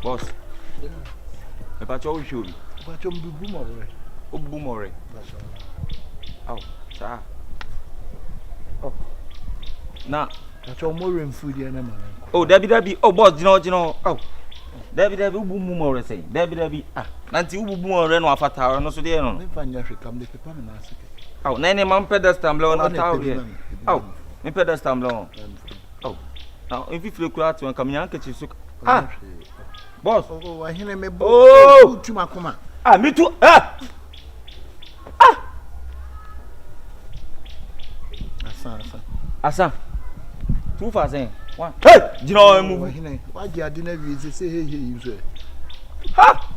Boss. Me pa cho show me. Pa cho mbubu more. Obubu more. Oh, sa. Oh. Na. Pa cho more food here na man. Oh, Debbie. Oh, boss, Gino. Oh. Debbie, ububu more say. Debbie. Ah. Nanti ububu more no afata no so dey no. Me fa nya hweka me pepa me na asike. Oh, nene mam pedestal blow na taw here. Oh, me pedestal blow. Oh. Now, if you feel clear to come yanke chi so. Ah. Boss. Oh, I hear me bo to makoma. Ah, me too. Ah. Asa. 2000. One. Hey, you know I move. Why you are dinner we say hey you say. Ha.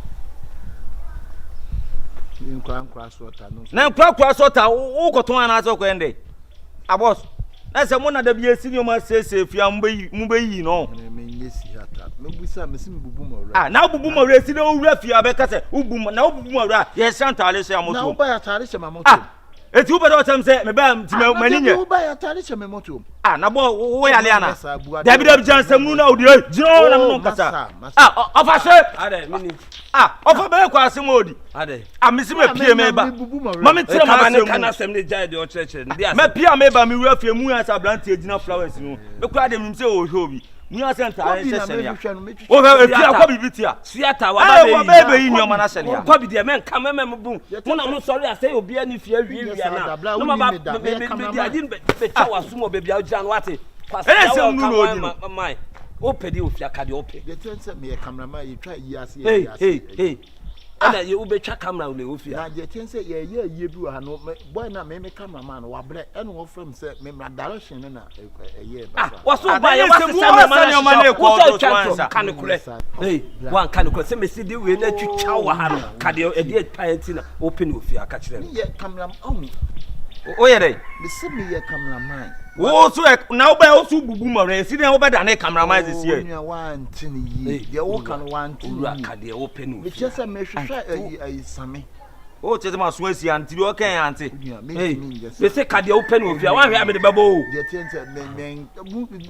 You can cross water no. Na cross water wo ko ton ana so ko ende. Ah boss. Na se mo na da bi senior ma say fia mo yi no. Me nyesi hata. Me busa me sim bubu mo ra. Ah, na bubu mo ra si na owura fia be ka se ubu na bubu mo ra. Ye santale se amoto. Na wo ba ya tare se mamoto. Eti wo be do tem se me ba ti mani nye. Wo ba ya tare se mamoto. Ah, na bo wo ya le ana. David Jansen mu na odi. Jiro na mo kasa. Ah, ofa se. Ade, mini. Ah, ofa be kwa asem odi. Ade. Ah, me si me pie me ba. Mama tire ma asem. Kana asem ne jai de o church ndi asem. Me pie me ba me wura fie mu asa blantie gina flowers no. Me kwa de nim se o hwe mu asa nta hye ya. O be pie akwa bibitia. Siata wa ba be yi nyoma na hye ya. Kwa bi de men kama me bu. Mo na mo sorry ase obi ani fie wi na. No ma ba be adi be cha wasumo be bia ogia no wate. Kwase mu no odi. Mai. O pedi ofia ka de ope. Ye tell say me cameraman you try yi ase Hey. Ana ye ube cha camera ule ofia. Na ye tell say ye bi wa no boy na me cameraman wa bre e no from say me direction na ye ba. Waso ba ye wase cameraman na ko so twa kan kure. Hey, wan kan kure say me see the we na twitwa wa ha no. Ka de e de panti na open ofia ka kire. Ye cameraman O ye dey. Me see me ye cameraman. Wo so na wo ba wo so bubu mo re si na wo ba da na cameraman this year. Onua wan tin yi. Ye wo kan wan tin. Ura ka de open ofia. Me chese me hwehwe ayi same. O chese ma so asi anti o kan anti. Hey, we say ka de open ofia. Wan hwe am de babo. Ye tense men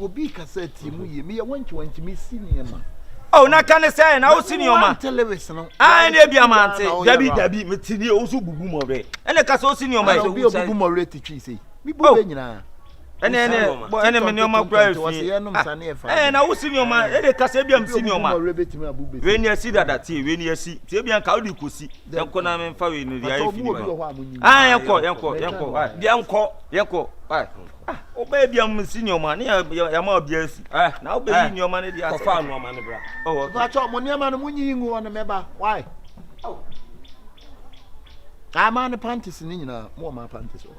obi cassette mu ye me ye wanchi me si ne ma. Oh, na kan say na wo senior ma. Television no. Ah, na bia ma ante. Dabi me tini o so bubu mo re. Ene ka so senior ma. Obi bubu mo re titwi sei. Mi bu be nyina. Ene me nyoma kura fi. Na wo senior ma, e ka say bia me senior ma. We ni asi dada tie, we ni asi. Tie bia ka wo di kosi. Yenko na me mfa we ni dia fi. Ah, yenko. Bia yenko. Ah. O ba bia me senior ma, ne ya ma bia asi. Na wo be senior ma ne dia. Ko fa no ma ne bra. Oh, ba cho mo ne ma no munyi ngu no meba. Why? Oh. Ma ne panties ni nyina, mo ma panties o.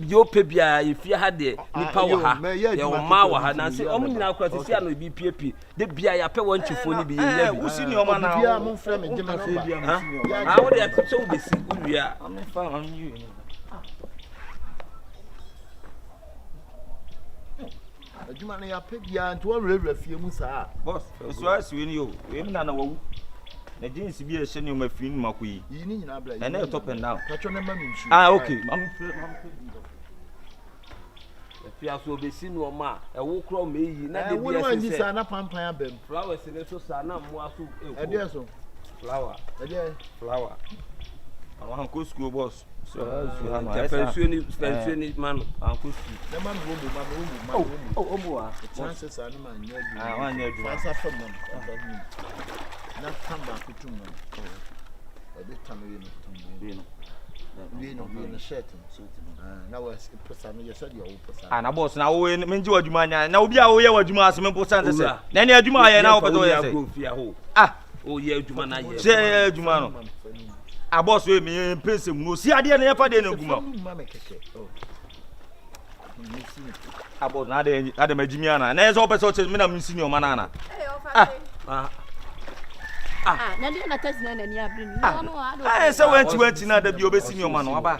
Yo pe bia ifia ha de nipa wo ha ye o ma wo ha na se o nyina akura se sia no bi pie de bia ya pe won chifo ni bi ye wo senior ma na bia mo frɛ me gema no ba ah wo de so wo besi uwia am fa am you adwuma na ya pe bia nto wo rewra fie mu saa boss so asi ni o we na na wawu na jeans bi e hye ni o ma fi ni makoyi yi ni nyina bla e na top and down patcho na ma mi nsu okay fia so obesi no ma e wo kro ma yi na de bia se se na pampan abem flowers ne so sa na mo aso e de so flower awan ko school boss so ha no pension ni man an ko school na man wo mo wa chances are no man nya du wan nya du fasa fam na tamba kutum no e de tamu we no shirt na was pesa no yes dey o pesa na boss na wo menji wadwuma nya na obi a wo ye wadwuma asem pesa nse se na ne adwuma ye na wo beto ye se o ye adwuma na ye se adwuma no boss we me pesa mu si ade na ye fa de na guma boss na ade majimi ana na ye so pesa o che me na mu senior mana na na dia na test na ni abri ni no se wanti na da bi obesi senior mana aba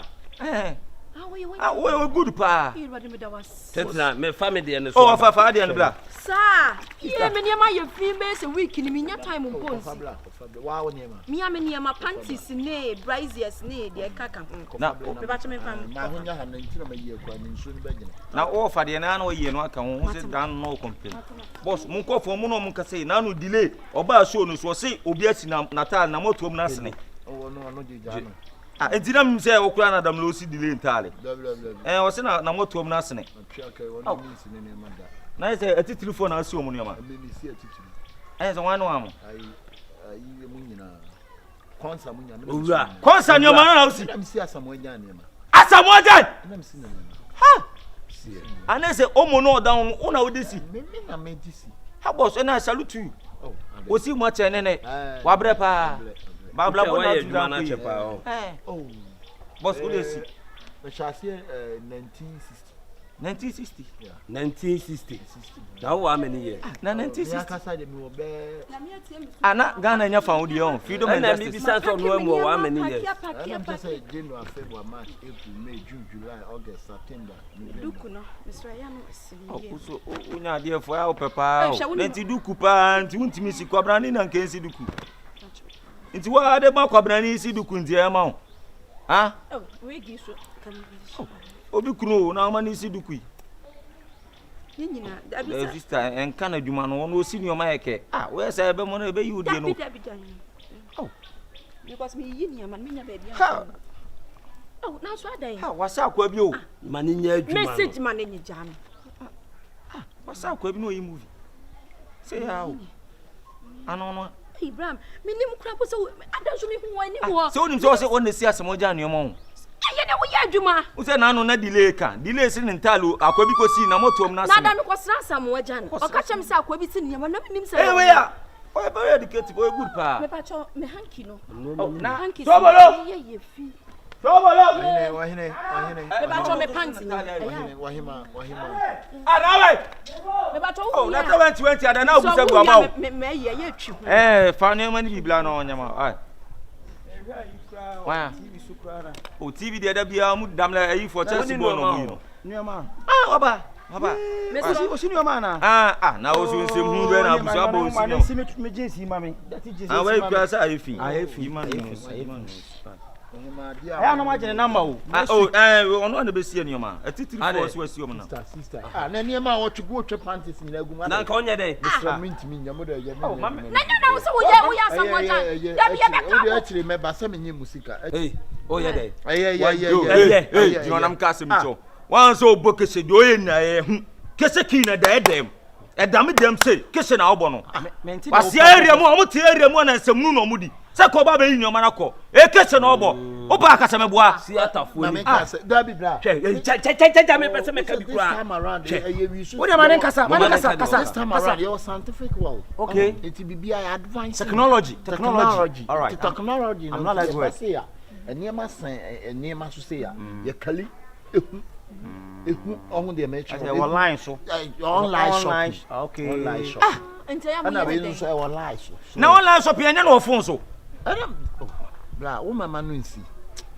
we good pa tetra me family and so fa dia no bla Sir, yeah, many of my females a week in me time on bones. Wow, me am near my panties, nay, braziers, nay, dear caca. Now, now, all for the anno year, no, I can sit down, no complaint. Boss, Munko for Mono Munka say, none delay, or by a show, so say, Obias Natal, Namoto Nasne. Oh, no, I didn't say, Oklana, the Lucy delay entirely. And I was in a Namoto Nasne. Nice a title for an assume, as a one arm. Consa your man, I'm seeing someone down. As someone done. Ha! And I say, oh, no, down on our DC. How was and I salute you? Was you much and any? Wabrepa, Babla, oh, boss, will you see? The chassis 1960. 1960. Now how many years? 1960. Ana Ghana nya found the own freedom and justice. How many years? January, February, March, April, May, June, July, August, September, November. Oh, so unya dear for our papa. Nti duku pa nti untimi si kwabrani na nkensi duku. Nti wa de ma kwabrani si duku nti e ma. Ah? Oh, we gi so kan Obi kuro na ma ni si duku yi. Nyina, the sister en kana djuma no no si nyoma yeke. Ah, we say be mo no be you die no. Oh. Because me yin ya man me nya be bia. Oh, na so adan. Ha, wasa akwa bi o. Man nya adwuma. Message man nya jam. Ah, wasa akwa bi no yi movie. Say how. Ano no. Ibrahim, me nim kura po so adan so me hu ani ho. So nim so say on si asemo ja no mo. Aye na wo ya adwuma. Wo say na no na delay kan. Delay si ntalo akwa bi ko si na motom na se. Na da no ko sra asamo waja no. O ka chem say akwa bi si nyama na me nim say. Eh we ya. O e very educated, o good pa. Me pa cho me hanky no. Oh, na hanky. Sobolo. Ye fi. Sobolo. Wahine. Me pa cho me panty no. Wahima. Anawe. Me pa cho. Oh, na 2020 ada na obusa bu ama o. Me ye twi. Fa no mani bibla no nyama. Ai. Wa. O TV de da bia mu damla ayi for Chelsea boy no mu. Nyama. Ah, oba. Me so O senior man na. Na o so nsem hu be na abusa bo senior. Me jinsi mami. That is jinsi. Ah, we kwa sa ayi fi. Man. No ma jene number o. Ono na be sie nyoma. Atitiri for so asi o na. Sister. Na niema o twego twe panties ni agu ma. Na ka onye den. Mr. Mintimi nyamo da ye me. na so wo ya samoja. Da bia be ka. O de achire me ba se menye musika. Hey, oh yeah den. Hey, jonam ka se mi cho. Wan so obokese do ye na ye hu. Kese ki na da edem. Edam dem se kese na obo no. Wase area mu o mo te area mu na nsem no mu di. Se ko ba be yin nyoma na ko. E kese na obo. O ba ka se me boa. Si atafo ni. Da bi bra. Che me pese me ka bi kura. This time around we should. What am kasa? This time around your scientific world. Okay. It will be advanced Technology. All right. Technology. I'm not like word. Enema so say ya. Ye kali ehu ohun de me try. Online so. Online shop. Okay. Online shop. Ntaya mo Na be ye. so online shop. Na online shop ya nya no phone so. Bra, wo mama no nsi.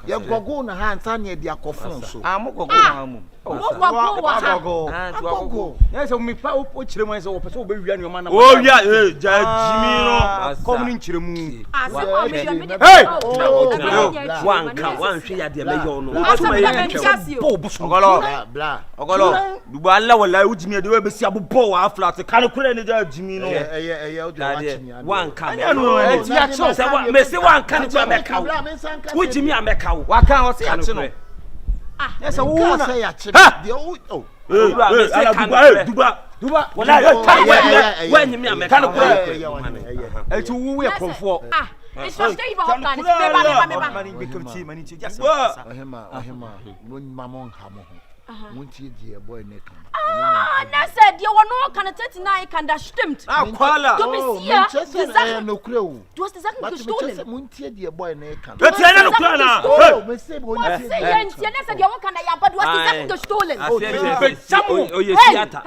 Ye gogo na ha nta na dia kofon so. Mo gogo na mo. Gogo. Yes, o mi pa o chire mo so o pese o be wia nyoma na. O wia ja jimi no. Kom ni chire mu. Wan hwe ya de me yo no. Ogolo. Dubu alla wallahi ujimi de we be si abobo wa flat. Kan kure ni ja jimi no. O de watch me. Wan ka. Ti ya cho se wa me se wan ka ni to ameka wo. Ujimi ameka wo. Wa kan o se ya chi no. Yes, wo na say ya chi. Duba. Wala when you me ameka wo. E ti wo we konfo. It's just give up man. Ohema. No mamon ha mo. Muntie die boy ne kan. Na said you were no can 39 can that stimmt. Kwala. Du bist hier. No kreu. Du hast die Sachen gestohlen. Muntie die boy ne kan. Eti ene no kura na. Me say bo Was say yent, you said you can ya but du hast die Sachen gestohlen. Oh yes, theater.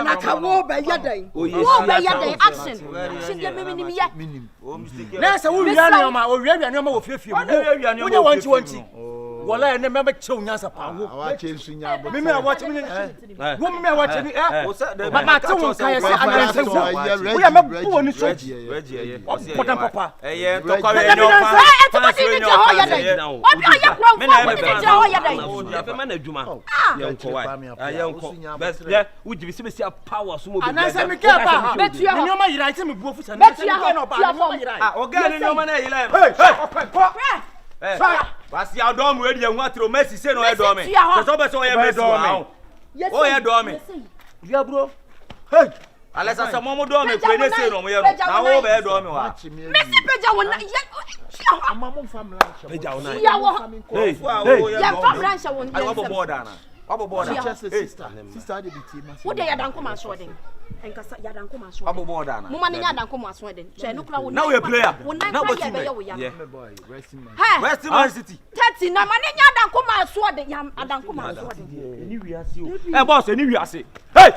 Na ka wo be yadan. Wo be yadan action. She dey me ni ya. Minim. O mistake. Na se wo wia nyoma, wo wia nyoma wo fiefie. Wo ne wanti. Wala ne member chew nyasa pa. Awa chesu nya bo. Me watch me. Wo me watch me ma te won kai say ananse wo. Wo ya me bo ni so. Regie. Potan papa. Eh to kwa we no fa. To ko ni je ho ya dai. Obi aye kro fo wo ni je ho ya dai. Ya fe ma na adwuma. Yenko why? Yenko. Best yeah, wo jibi se be power so mo be. Ananse me ke ba. Betu ya ho. Ni o ma yira ite me buofu sa. Betu ya ho. Oga ni no ma na yila. Hey. Wasi adom we dia nwa tro Messi say no e do me. So be so ye Messi wa. Oh ye do me. Dia bro. Hey. Alesa so mo do me kwe ne say no mo ye no. Na wo be do me wa. Messi peja wona ye. Amamo family. Peja wona. Ya wo. Hey. Ya family sha wona. Ai wo border na. Wo border. Sister dey be team. Wo dey ya dan koma so den. Enkasa ya dan koma so. Wo border na. Mo ma ne ya dan koma so den. Che no kura wo. Now we player. Now we team. Yeah. West Man City. 30 na ma ne ya dan koma so den. Ya dan koma so den. Ni wi ase o. Eh boss, ni wi ase. Hey!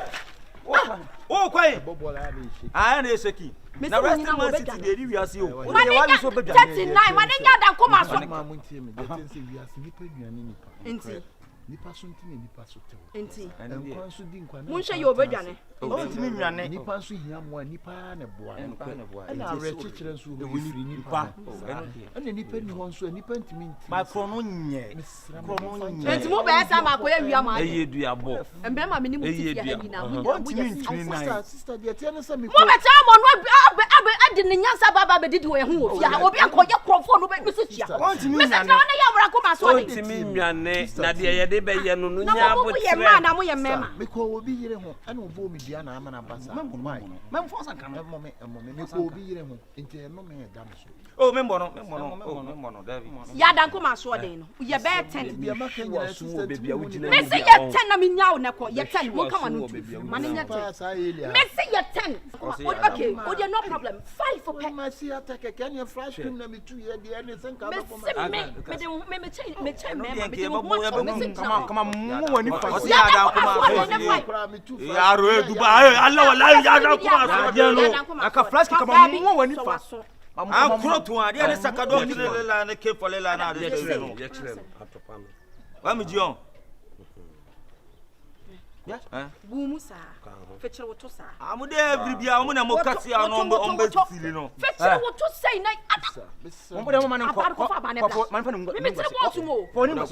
Oh kwai. Ah na eseki. Na West Man City dey ni wi ase o. Ma ne ya 39 ma ne ya dan koma so. Ma mo ntie me dey say wi ase nipa duane nipa. Enti. Nipa so ntine nipa so tew. Enti. Enkwan so di nkwan. Mun hwe ye obedwane. O ntimi nwane. Nipa so hia mo nipa na boa. Na re chichire nso o wiri nipa. Ena nipa ni ho nso nipa ntimi nti. My chrono nye. Chrono nye. Enti mo be esa ma ko ye wia ma. Eye duabo. Embe ma me ni mu ti ya ni na. O ntimi ntwini nine. Sister dey tie no say me. Mo be cha mo no abe adi ni nyansa baba be didi we ho ofia. Obi akọ ye krofo no be mi se chia. O ntimi nwane. Me se na ya wura ko ma so o ntimi nwane na de ye de be ye no no nya bo botre. ye ma na mo ye mema. Me ko obi yire ho ana obo mi bia na ama na basa. Mem force kan. Me ko obi yire ho enti no me dam so. Oh, membo no, David. Ya dan ko ma so den no. Ye be 10. Bia ma kan nyina sister baby a wugina. Me se ye 10 na me nyawo na ko ye 10 mo kama no. Ma ne nya 10. Me se ye 10. Okay, o dey no problem. 5 for pay. Ma si atake kan ye flash cream na me 2 year dey any sen ka me Come on, money for. Ya dan kuma. Ya ro Dubai. Allah wallahi ya dan kuma. Aka flash come on, money for. An kuro to ade ne sakado lela ne ke folela na ade no. Wa mi jion. Ya? Bu musa. Fetcher wo to sa. Amude everybia amu na mokasi ano ombe tili no. Fetcher wo to say na ata. Mo de mo man ko. Man fa no. Me tire boss mo. For ni mo.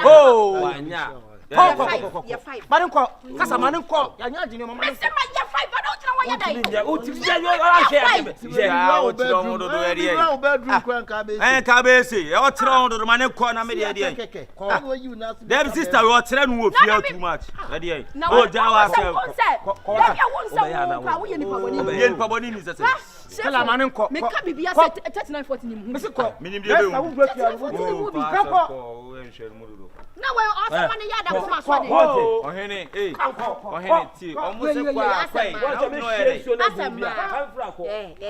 Oh, wanya. Ya 5. Man ko. Kasa man ko. Ya nya agene mo man. Me say ma ya 5 ba do tira wa ya dai. Ya o ti ya a share. Ya o tira on do eri. Ya bedroom kwan ka be. Ka be se. Ya o tira on do man ko na me de eri. Ko you na. Dem sister we o tira no wo fia too much. Eri. O ja wa se. Ya won say wo ye nipa boni. Ye nipa boni ni se. Kala man ko. Me ka bibia say 3940 ni mu. Me se ko. Minim de be. Na we also man ya da kuma so de. Ohene ohene ti omo se kwa kwai no ere.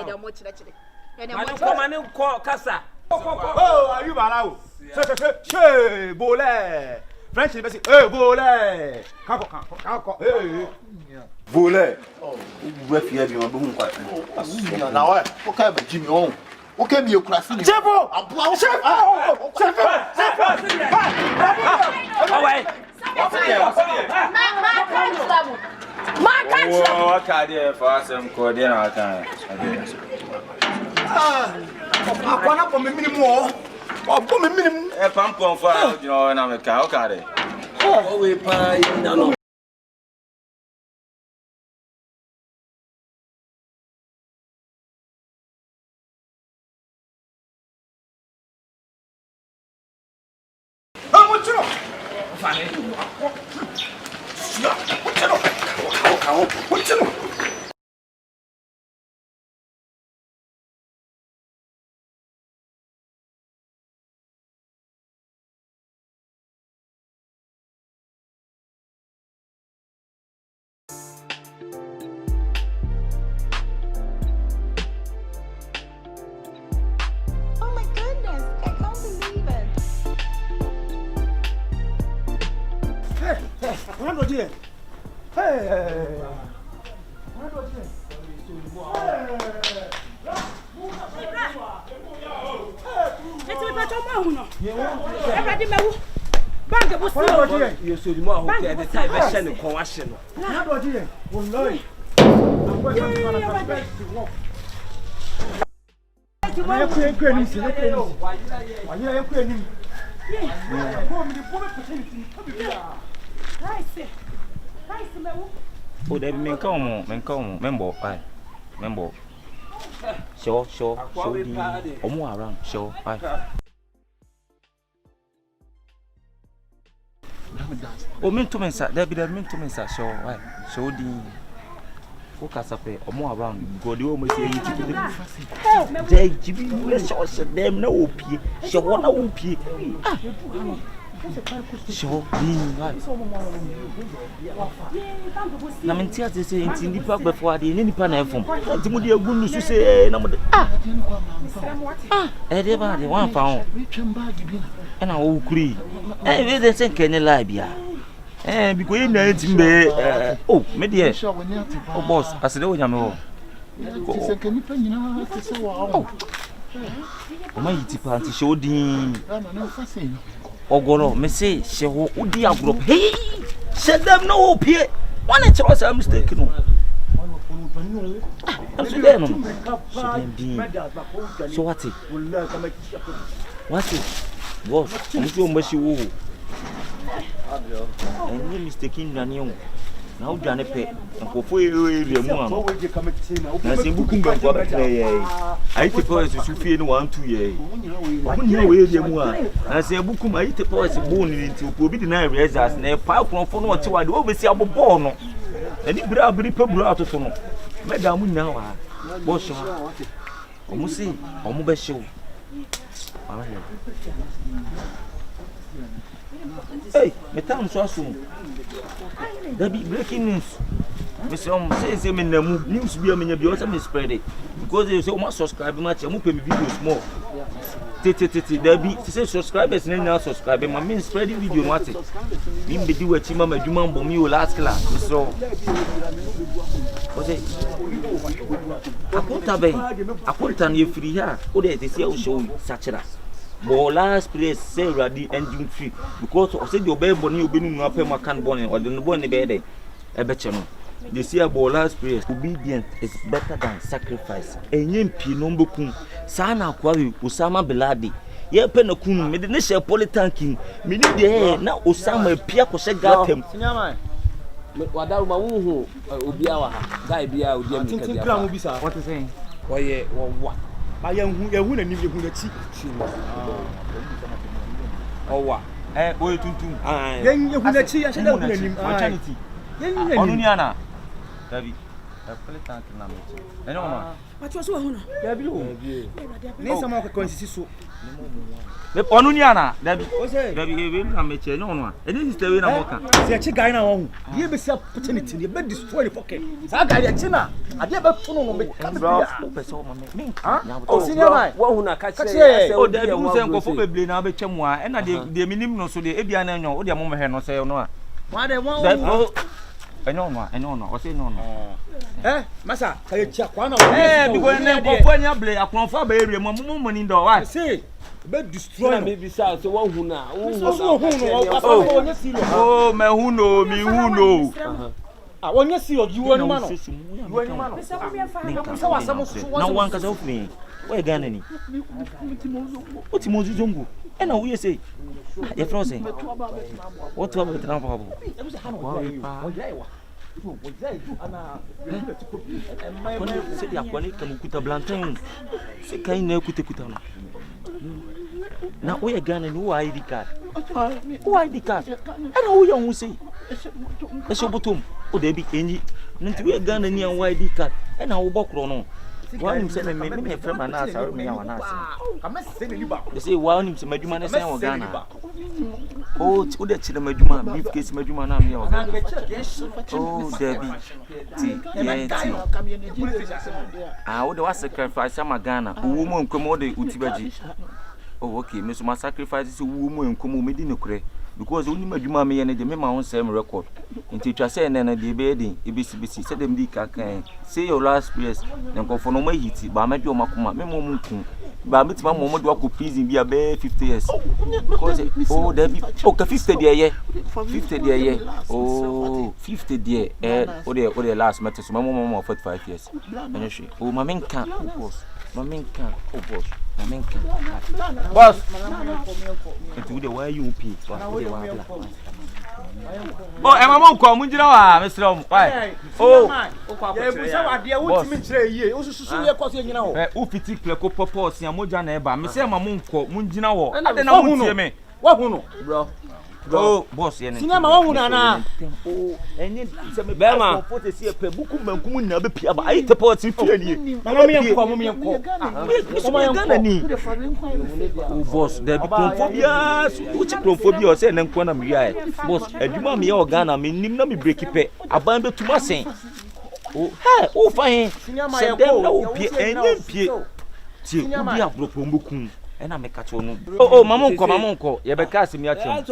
Da mo chire chire. Man ko man ko kasa. Oh, are you balawo? Che bole. French be say bole. Kako. Volé. O FIA bi ma bu kwa. Na wa, o ka ba jimi on. O ka mi ekura si ni. Shifo. Shifo. Away. Ma can't Oh, what can you for some code in our time? Akwana po me minimum. Po me minimum. E pam confirm, you know, na me ka o ka de. Oh, we pa na no. Oh my goodness, I can't believe it. What do you? Hey. It's Bank was you should more at the time I send a coalition. Oh, they men come, member, member. Sure, or more around, sure, Oh, meant to mensa, there be the meant to mensa, sure, why? Show the focus up or more around. Go the almost say, Jay, them no OP, sure, one OP. Sure, na mentia te say nti nipa before dey ni nipa na efom nti mu dey agunu su say na mu dey ba dey wan fa ho e na wo kuri we dey say kenye la bia because you na nti mbe oh me dey oh boss asede wo nyame ho ti say kenye pa nyina te say wa o ma yiti pa nti show din na fa say Ogoro, me say, she will udi agro. Hey, said them no pie. One inch was a mistake. No, so what's it? What's it? Boss, I'm sure Messi. And you mistaking Daniel. Now, Johnny Pay, and for you, I say, Bukum, I take poets to feel 1 2 years. I say, Bukum, I take poets born into Pobi deny results, and a pile from what you are always see about Bono. And if I be people out of Tono, Madame now, Bosch, almost see, almost show. Hey, my time so soon. There be breaking news. Mr. Say in the news be a minute be spread it because they say must subscribe much and pay me videos more. There be say subscribers now subscribe my mean spreading video what it. Mean be do a chima me duma bomb you last class. So what I put on you free here. Oh, they say I'll show you such a but last place say ready engine free because I said your baby bonny will be no pay my can bonny or the bonny bed. I bet you know. They say about last place obedience is better than sacrifice. Enyempi no mbokum sana kwari Osama Beladi. Ye pe na kunu me de ne share politanking me ni de na Osama pia ko she gatem. Wadaru ma hu obia wa ha. Guy bia odi am ka dia. What is saying? Oye wo ba ya hu na nim ye hu na chi owa oye tuntum ye hu na chi ya she da hu na nim opportunity onu ni ana David pele tank na mechi eno ma pati so hu na David o ni sama ko konsisi so me onu ni ana David we na mechi eno no eni sister we na moka se chi guy na wo hu ye be see opportunity ye be destroy the pocket sa guy ya chi na ade be tunu no me ka bro person ma me o senior man wo hu na ka che o David wo se nkofo beble na be twam a ena de minim no so de ebia na nyo wo de mo mehwe no se no a wa de wo eno no o se no masa ka ye chi akwa na because ne nkofo anya ble akonfo ba ere mo money ndo wa see be destroy na me bi sa so wo hu na oh me hu no mi hu no wonye serious you won man no so wasamo so na wan ka so fun we Ghana ni otimozu zongo ena wo ye say ye frozen what to about na babo se dia kwani kamukuta blantin se kai na kuta no na wo ye Ghana ni wo ID card ena wo ye hu say e so botom o de bi enyi nti wo ye Ghana ni an ID card ena wo bokro no one him say me friend man na sorry me ya na say they say one him say maduma na say wo Ghana oh ti o de chile maduma beef case maduma na me ya wo Ghana oh Debbie ti wo de was sacrifice am Ghana wo mo nkom wo de utibaji oh okay me so ma sacrifice say wo mo nkom me di nokure because only maduma me ya na de me ma won same record nti twa say na de be edin ebisi say dem di kakan say your last place dem go for no ma hiti ba ma bi o makoma me mo munku ba metima mo do akọ prison bi abe 50 years because oh there be okay 50 there ye 50 there ye oh 50 there o the last matter so mo 45 years ene hwe oh mamenka boss mamenka oh boss mamenka boss into the why you pay oh mama nko mu njira wa mesra mu why oh ya ebusa wade wotimi kire yie osususu ye kwose nyina ho u fiti kleko popo sia moja na eba me se mama nko mu njina wo ade na mu tie me wa hu no bro oh boss ye ne sinema wa hu na na oh enye se me be ma foto si epe buku mankum na be pia ba ayi te po ti fie ni mama me nko mama Ghana ni oh boss there be chlorophobia uchi chlorophobia o se ne nko na me ya boss aduma me ya Ghana me nim na me break pe aban be tuma sen oh hey oh fine sinema se ye dem ko na opie enye pie ti udi abropo mbukun ena me kacho no oh mama nko ye be ka asemi atem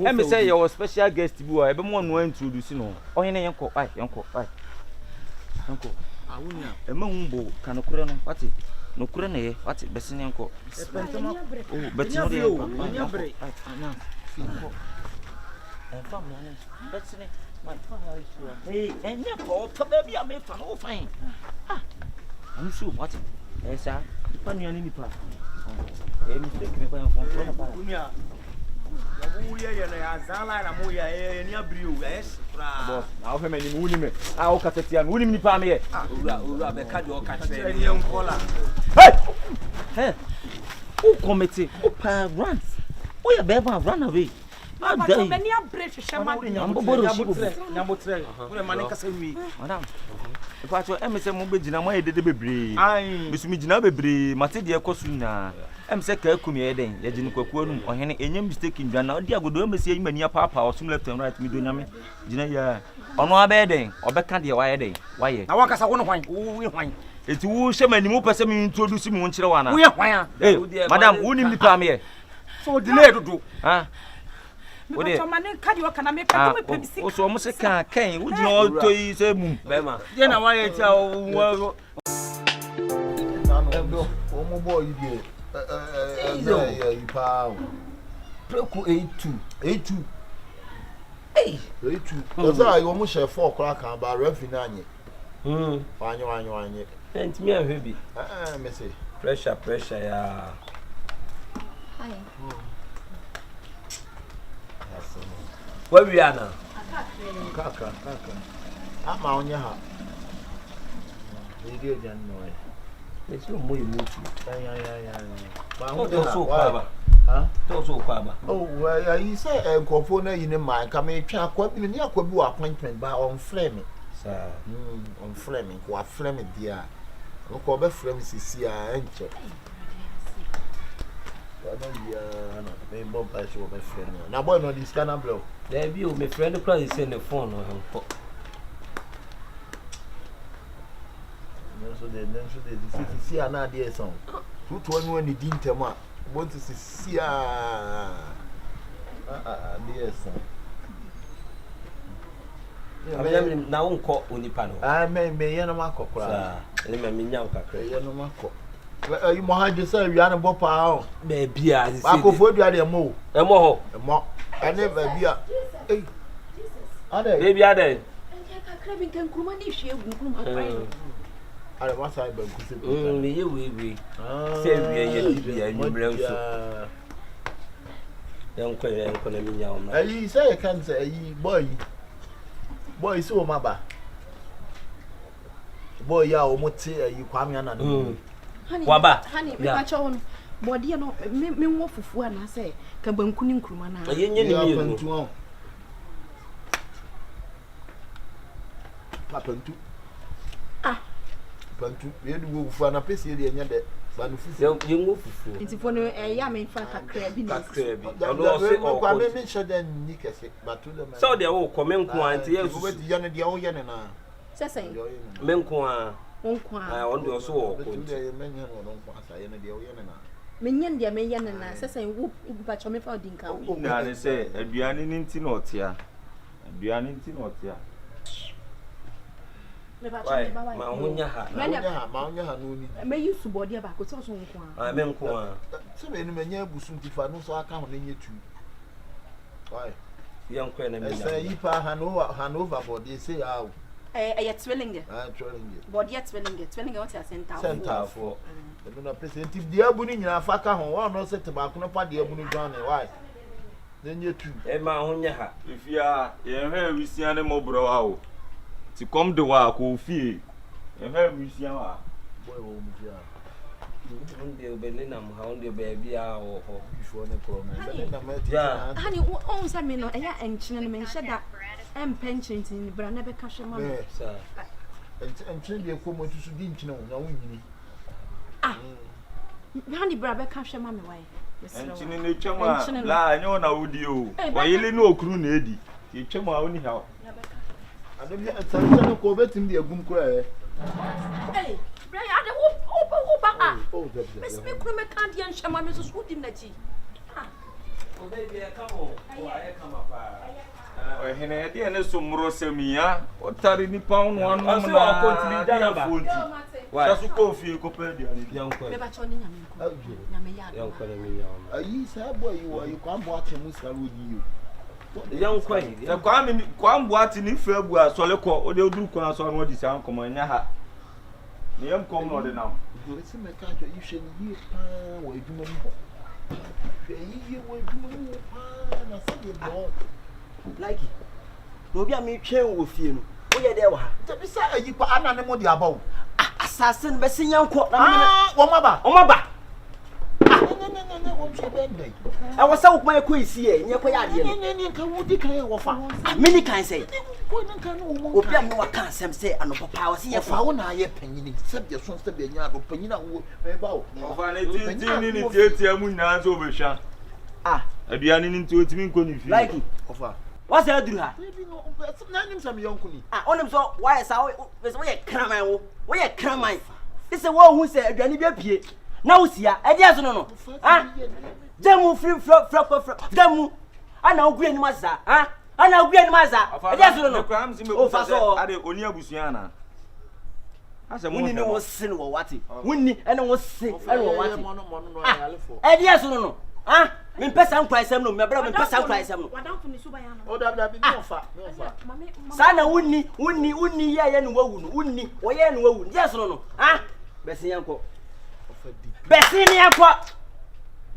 e me say your special guest bi wa e be mo no introduce no ohene yenko ai yenko awunya e ma humbo kanokure no wati no kure na ye wati besine yenko oh betino de anya bre ana finko e fam no besine my father is here hey enya ko to baby am fa no fine ah I'm sure wati esa pa nuani ni pa mistake me kwa mfano ba unia ya ye na ya zala na mo ya ye ni abiri o yes fra boss na o fe me ni wuni me a o katetia me wuni me ni pa me ye ura be ka de o ka kire ni enkola hey o committee o pa run o ya be ba run away But so many a break shama nyamboboro shibo nyambotre ure mane kasa wi madam if I show em say mo be gina mo ye dede bebre ai bisumi gina bebre mate de ekosu na em say ka akumi ye den ye gina kwaku anum ohene enye mistake ndwa na odi agodo em say yimani ya papa osum left and right mi do nyame gina ya ono abe den obeka de wa ye den wa ye na wakasa wo no hwan wo hwan eti wo shema ni mo pese mi introduce mi won kire wana wo hwan eh madam wo nim nipa me ye so delay dodo ha Ode mane ka di o kana me ka me pebisi o so mo se kan kan wo gina o to yi se mu be ma ye na wa ye tia o no o mo boy die you pa preku 82 hey 82 oza ayo mo she 4 kra kan ba refi na anye wanye enti me ahwe bi me say pressure ya hi where we are now kaka ama onye ha video jan no it's no more mutu ya ba ho ho so kwaba to so kwaba oh well you say enkofo na yin man ka me twa akwa bi ni akwa bi wa appointment ba on flame sir on flame ko a flame dia ko be flame sisi a enche me bomb pa so be flame na boy no this scanner blow there be o me friend cry is in the phone no hempo so the see na dey song tutu anu ani di ntem a want to see dey song I'm na unko onipa no me ye no makokora ele me nya kakra ye no makọ you mo haje say wi an bo pa o be bia zi akofo dua de mo ho mo ane ba bia eh ade be bia de kakra bi kan kuruma ni hwe egunkum apan ade ma sai ba nkuse me ye we say we ye bia nyumre nso yanko na minya o ma ayi say kan say ayi boy so maba boy ya o mote ayi kwame ana no waba hani me pa cho no body no me wo fufu ana say ka banku ni nkuruma na ye nye ni mi no papantu pantu ye du wo fufu ana pese ye nya de ba no fufu ye wo fufu nti fo no ya me fa kakra bi na ono se o kwa me shoden ni kese batu le ma so de wo komen ko anti ye wo ti yane de wo yane na sesen men ko a onko a on do so wo ko nti de men yan no nko asa yane de wo yane na menyen de men yane na sesen wo pa cho me fa odinka wo na ne se aduane ni nti na otia aduane nti na otia ma hunya ha no ni me use body ba ko so nko a me nko a se me ni menye abusu ntifa no so aka ho na nye tu why yankwa na me say yipa Hanover body say how twilling it body twilling what ya center for no na present if dia bu ni nyina fa ka ho wa no set ba ko no pa dia bu ni dwan why nye tu ma hunya ha ifia ye hwe wisia ne mo bro wa o ti kom de wa ko fie ye hwe wisia wa boy wo mu fia onde obelina mu ha onde baby a wo ho before ne ko me belina me ti honey on say me no eya enchine no me nhye da pension tin bra na be ka hwe ma no sir enchine de ko mo tusu di nchine na wo nyini honey bra be ka hwe ma me why enchine ne twema la anyo na wodi o oyele no okuru na edi ti twema oni ha adobia enchine ko betim de agum kura eh bra ya de wo ba Miss me kuru me kan dia nhye ma me so so dim na ji o baby come on o aye come up hene de ne somro semia o tari ni pound one no na o kontili dana ba wa su ko fie ko pe dia ni yankwa me ba cho ni nyame ko nyame ya yankwa na me ya ayi sa boy you kwa mbo ache musa ro yi yankwa ya kwa mbo ati ni fa bu asole ko o de oduru ko asole no di san komo nya ha ni yam kom no de nam se me ka jo yihwe ni yi pa wa edwuma ni ho hwe yi wa edwuma ni pa na se de bo Likeeee no bia me twen wo fie no wo ye de wa ha te bi sa ayi pa ana ne mo de abawo asase no be sinyanko na me wo maba ne wo tse be ndai e wo sa wo kuma ko isi e nye ko ya de ne ka wo di kan wo fa mini kan say ko nan kan wo mo obi am no wa kan sem say ano papa wo se ye fa wo na ye panyini se de so se be nya do panyina wo me ba wo fa ne tin ni tietia mu nyina so behwa aduane ni nti otimi nko ni fie Likeeee ofa what's that do ha baby no na nim sam yonku ni onim so why sa wo ye kraman wo ye kraman this wo hu say aduane bi apie na wo sia e dia so no demu free demu ana ogua ni maza ana ogua ni maza e dia so no o fa so ade oni abusua na ase mo ni wo sin wo wate wonni ene wo sin ene wo wate e dia so no me pesa nkraisem no me bra me pesa nkraisem no wadanfo ni suba ya no o da bi no fa sana wonni ye no wawu no wonni wo ye no wawu dia so no besin yanko besin yanko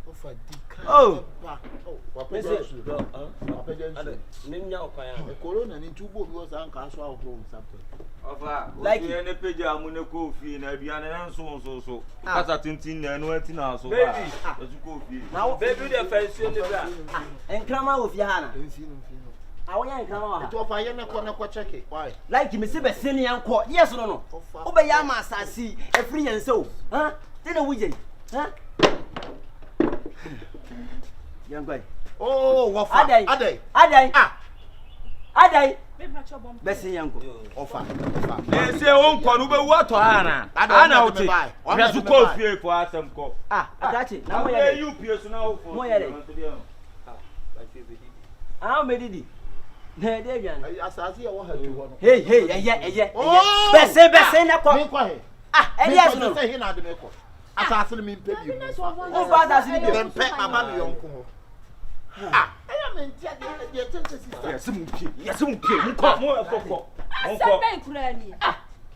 ofa di kan wa ninya okwan ya corona ni tubo bi wo san ka so ahoro sapto ofa Likeeee ne peja amu ne ko fie na aduane na so kasa tintin na enu ati na so ba ezu ko fie na baby de fancy ni bra enkrama wo fie ha na awonya enkrama wa to fa ye na ko check why Likeeee me se besin yanko yes no wo be ya ma asasi efri yense o tena wuje Yangwai. Oh, wafa. Adai. Besi yanko. Ofa. Se on ko no be wu ato ana. Ana oti. Resu ko fie for asem ko. Agachi. Na mo ye. You pie so na wo for. Mo ye. Medidi. Na de gyan. Asasi ya wo ha tu ho no. Hey, eye. Besi na ko. Me ko he. Elias no. Se he na de me ko. Asasi ni mpe bi. O ba asasi ni be. Mpe mama mi yonko ho. Eya me ntia de tete sister. Yes mu pie. Mo efoko. Asa ben kura ni.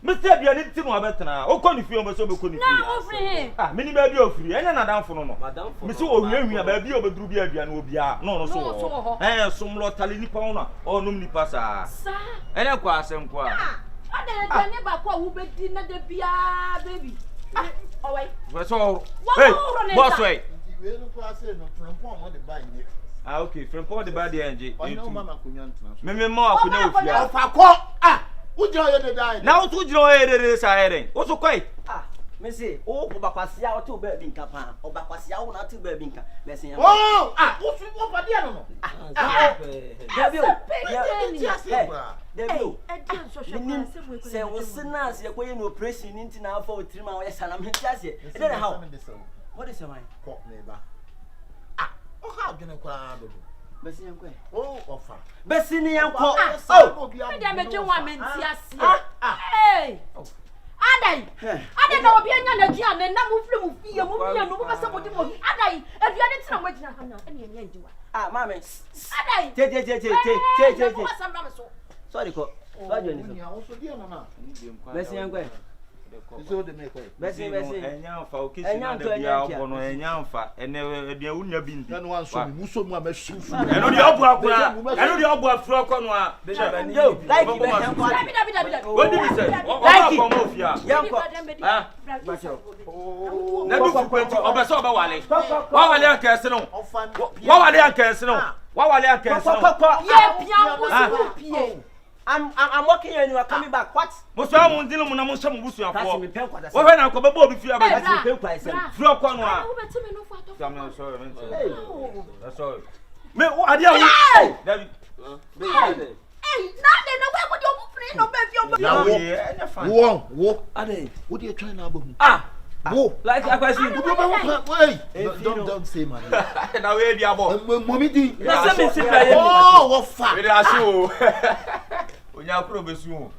Mr. Bia ni ti no abetena. O ko ni fie o be so be ko ni fie. Na ofri he. Mini ba bi ofri. Enya na danfo no. Me se o hwehwia ba bi o beduru bi aduane obi a. No so. Somlo tali ni pa no. O num ni pa sa. Enya kwa asem kwa. Ada ne ba kwa wo be di na de bia baby. Owai. We so. Hey. Boss way. We no kwa se no trompo mo de ba ni. Okay, from Paul the body NG. I know mama kunya ntna. Me ma akunya ofia. Ofa ko. Ujo ye de dai. Na otu jiro ye de sa eren. O so kwai. Me say o ko bakwasia o to ba bi nka pa. O bakwasia o na to ba bi nka. Me say. Oh, o su o pa dia no. Debio. Say we sina se ko ye no operation nti na afa o tirima o ye sana me tiase. E dey how. What is your mind? Ko me ba. O ha gene kwa do. Besi yanko. Oh, ofa. Besi ni yanko. Me dia me twen wa me nti ase. Hey! Adai! Adai na obi anya na dia na mu firi mu fie mu bia no besa mo di mo. Adai! Aduane tena mo gina ha na ene enya njiwa. Ah, mama. Adai! Che. Sorry ko. Ba joni so. Nya wo so dia na na. Messi yankwe. So de me ko. Messi. Enya mfa okisi na de bia obono enya mfa ene edua wunya bi ndi. Na no anso mi muso mu amesu. Eno de obu akura. Eno de obu afro akọ no a. Yo, like you be yankwe. What did you say? Like come ofia. Yankwe. Ah. Na bi fu kwenti obeso obe wale. Wa wale ankese no. Wa wale ankese no. Wa wale ankese no. Yeah, pian pie. I'm working here and you are coming back. What? Muso amu ndinu mu na mo shamu busu afọ. Wo hwe na ko bebo obi fi abadi. Fru akọ no a. I'm sorry, I'm sorry. Me ade awu. David. Hey, na de no we go dey obu free no be fi obu. Na wo ye, enya fan. Wo. Ade. Wo dey try na abahu. Ah. Wo. Like akwasi. Don't say man. Na we di abo. Mommy di. Na se me si prayer. Oh, wo fa. We dey asu. Onya kuro besu o.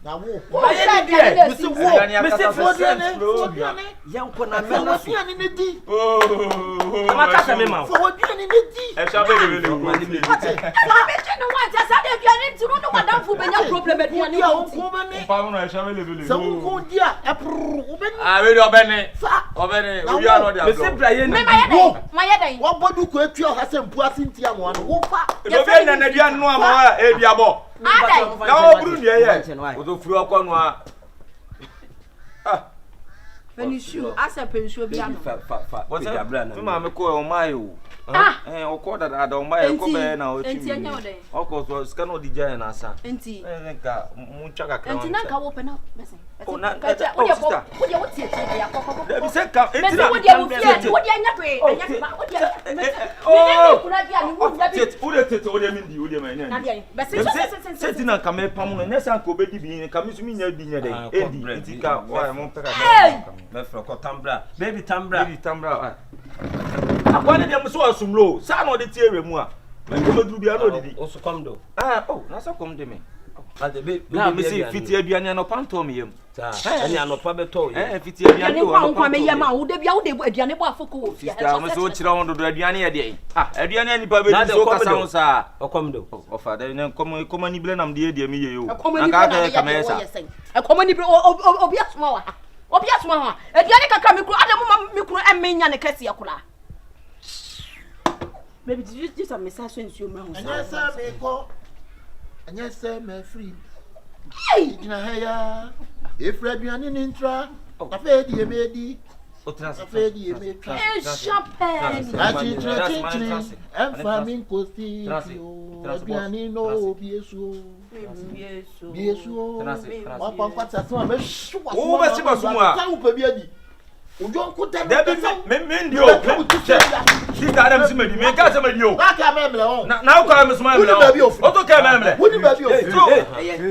Na wo. Aye di there. Me se wo. Me se fo Diane. Yanko na me na fi. Diane ne di. Oh. Amaka me ma. Fo Diane ne di. E sha be le. Fa be no wa ja sa de aduane ntinu no madam fu benya problem aduane Ya wo. wo ma ne. Pa no e sha be le. Se wo ko dia epru wo be ni. Ah, we do obene. Fa. Obene. We are not there. Me se prayer ni. Me ma ye dai. Wo bodu ko etu o ha se mpu asinti amoa no. Wo fa. Do be na na dia no ama e di abo. Adai. Na o buru ni ye. O do furu akọ no a. Ah. Penishu, asa penishu bi ano. What's up? Me ma me ko e o mai o. Ah. O ko da o mai ko be na o Enti anya o dey. O ko so ska no di ja na sa. Enti. Nka mu twa kakra. Enti na ka wo pe na mesen. Oh, na sister. Wo dey wo tie tie ya kokoko. Dem se ka enti na. Wo dey wo fie, wo dey anya pe, anya ba, wo dey. Oh. Kuna dia ni wo da bi. Wo dey tete, wo dey mindi, wo dey ma nya. Na dia. Se ti na ka me pam no, ne sa ko be di bi, ka mi su mi nya di nya dey. Endi, enti ka wa mo pe ka. Me fro ko tambra. Baby tambra. Baby tambra. Akwa ne dem so asumlo. Sa na o de tie we mu a. Me ko duru bia na o didi. O so kom do. Ah, oh, na so kom de me. Ade be. Na me se fiti aduane no panto me yam. Ta. Ani anopa be to ye. Fiti aduane Aduane kwa nkwa me yam a wo de bia wo de aduane bo afoko wo fie. Sister, me so chira won do aduane ye de. Ah, aduane ani pa be di so kasa won sa. O kom do. O fa de ne kom ni ble nam de me ye yo. Na ka me sa. E kom ni ble obi asoma wa. Obi asoma ha. Aduane kaka me kru adamu me kru emmenya ne kase yakura. Baby, did you just a message in your mouth? Anya sa me ko. Anya sa me free. Hey! Ina haya. Efra aduane ni ntra. Na fe di emedi. O trans. Na fe di emedi. Hey, champagne. Achi tra. Emfa min kosti. Aduane no biesu. Biesu. Wa pa kwata so me shu wa. O be si ba sumu a. Sa wo pa bi adi. Ojo ko te. Debi me ndio. Sister Adam si me di. Me ka se me di o. Wa ka me mle o. Na ko me suma mle o. O to ka me mle. Wo ni ba bi o.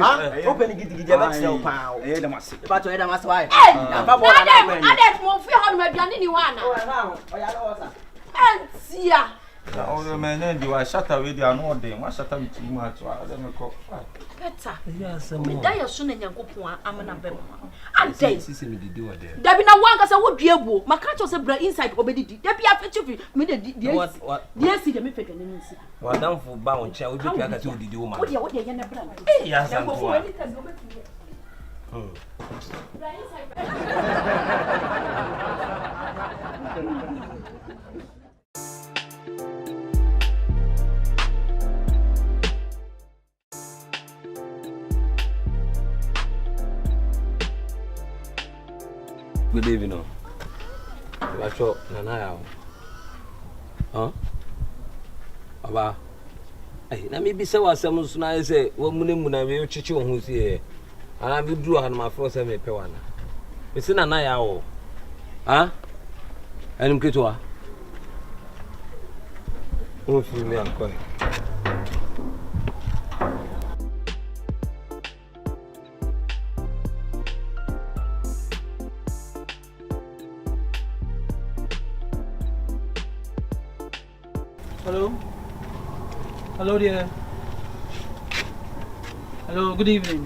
Ah, open gidi gidi ba tse o pa o. Eh, da masi. Ba to e da mase wa. Na ba bo na. Ade mo fi ho no aduane ni wa na. O ya lo sa. Entia. Na o me ne di wa shata we di anu ode. Wa shata mi ti mu atu. Ade me ko. Better. Yes, Me da ya so na nyankopon amana bem. Ade. Sisi me didi wa there. Dabi na wan ka se wo dua buo. Maka cho se bra inside obedidi. Dabi afechi me de di. Dia si de me fede ne nsi. Wa danfo ba won chia we betu aka se odidi wo ma. Wo de ye na bra. Eh, ya san ko. Good evening. What's up, Nana? Huh? Aba. Hey, na me bi se wasam so na say wo munemu na we chichi wo hu sie. Ana bi duru ha na ma fro se me pe wana. Me se Nana ya wo. Ha? Enim kitwa. O fi me anko. Hello? Hello dear. Hello, good evening.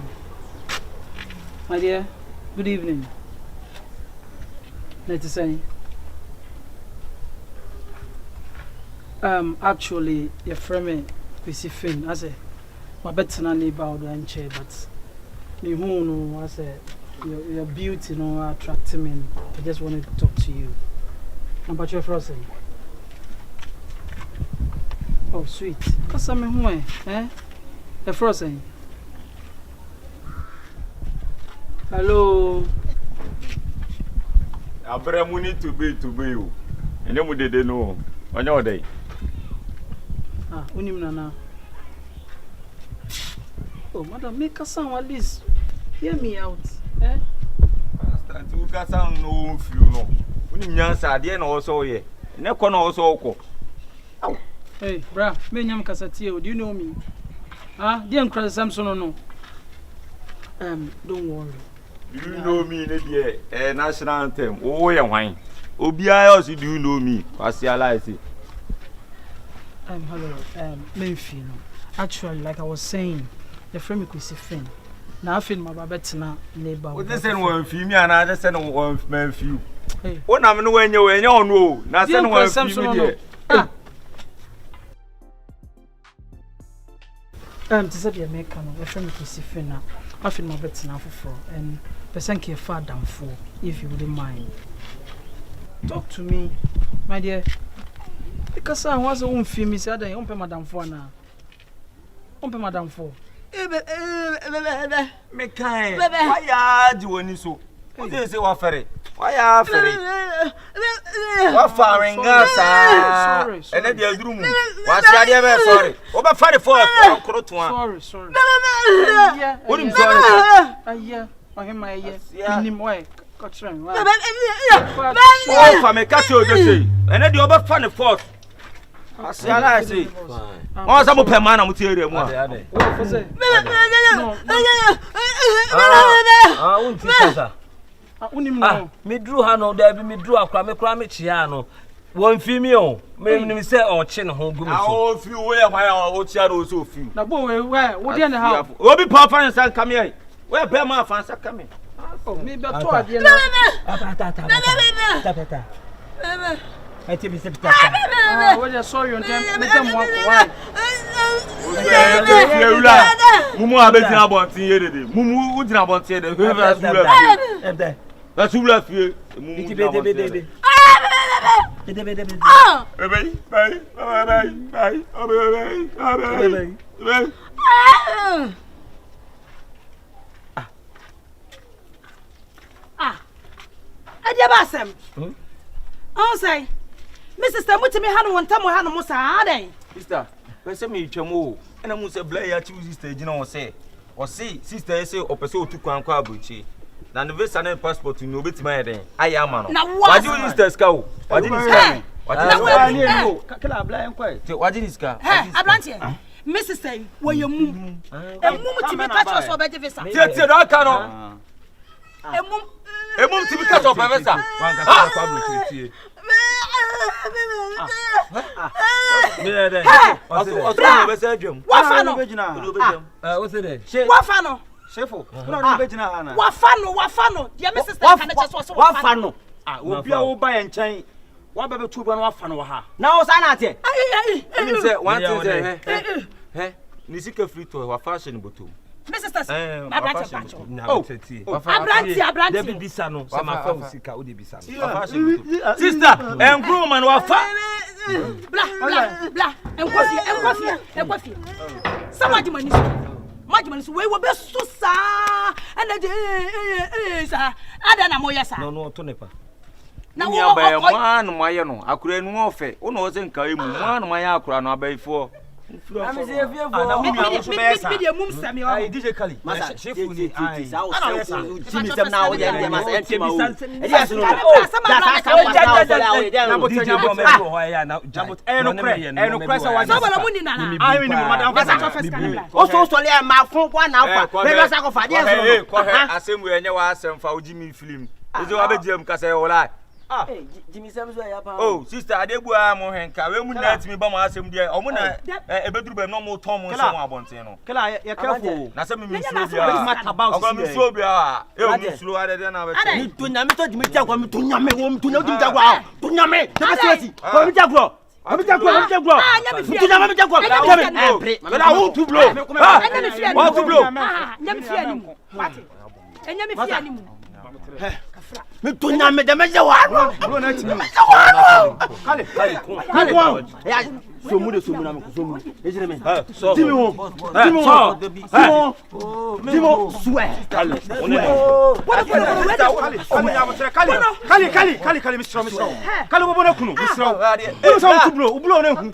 My dear, good evening. Let's say, actually, your friend is fin. I say, my better than about the chair, but me who know, I say, your beauty, no, attracted me. I just wanted to talk to you. About your frozen. Oh, sweet. What's some way, eh? The frozen. Hello. Abraham, we need to be you. And then we didn't know on your day. Ah, unim nana. Oh, madam, make a sound at least. Hear me out, eh? You got some no funeral. Unim Yansa, the end also here. Nekon also. Hey, bra, me nyam kasatio, do you know me? Ah, dear Christ Samson or no? Don't worry. You know me, a national anthem. Oh, yeah, wine. Obia also do you know me? What's your life? Hello, Memphis. Actually, like I was saying, the friend could see fin. Now I feel my babetina neighbor. What this one female and I just send one Memphis. Hey, what I'm when you know, not send one Samson. To say the American, the friend could see fin now. I feel my betina for and person care far down for if you wouldn't mind. Talk to me, my dear. Because I was a woman film, said I open Madame for now. Open Madame for. Me kind. Why are you doing so? What do you say, what ferry? Why are ferry? What firing us? Sorry. And then the room. What's the idea? Sorry. Over 44. Sorry. What are you sorry? Yeah. I hear my minimum way. Oh, for me, catch you, say. And then the over funny forth. I say. Oh, some per man, I'm material. Me drew Hano, there me drew a crame chiano. One female, maybe say or chin home. How few where my old shadows so few. Now, boy, where? What do you have? We'll be papa and son come here. Where Bema fans are coming. Oh, maybe I told you. I tell you, what I saw you on them. Why? Mumu abeti na bonti yede de. Mumu udi na bonti yede. That's who left you. Mumu. Ajabasem. Oh say. Mrs. Tamutimi hanu wontamu hanu musa adan. Sister, pese me twemo. Ena mu se blay ya chi sister gina o say sister say opese otu kwan kwa abuchi. Na no visa na passport no betima yeden. Aye ama no. Waji sister ska o. Waji ska. Waji no. Kala blay enkwai. Te waji ska. Ablantie. Mrs. Tay, wo yemu. Emu timi ka cho so be visa. Tie do aka no. Emu timi ka cho be visa. Wan ka kwa abuchi tie. Wafano. What's it? Wafano. Shifo. Wafano. Dear Mrs. Tay, Wafano. Ah, obi a wo ba ye nkyɛn. Wa ba betu ba no wafano wa ha. na wo sa na ate. Ni say one thing say ni sika free to wa fashion boto. Mrs. Tay, my branch. Oh, Abranti. Debi bisa no, se ma fa usika o de bisa no. Sister, groom man wa fa. Blah. Enkwafia. Somebody money so we will be so sa and sa ada na moya sa. No to nepa. Na wo ba man moya no akura nu ofe. Wo no ze nka emu man moya akura no abaifo. I'm saying if you are DJ Kali. Masa, Shifo ni ai. Jimmy Sam now we are masa Sobolo muni na. I mean madam also so le ma fun kwa na fa. Me sa ko fa dia so. Asem we enye wa asem fa o Jimmy film. Ezo abejem ka say ola. Jimmy Sam's way up. Oh, sister, I did wear more hand carry me let me by my assembly there. I want a bedroom no more Tom or someone Bontino. Can I careful? Now, some means about Sobolo. You slow than I was to Namito Jimmy Jaguar to Yame to know Jaguar to Yame. Jaguar. I'm a Jaguar. But I want to blow. Want to blow. Me to Yame the Majawa. So mude so munam so mu ejire me Timo swear kale kale bo na kunu misro e so to blow na hu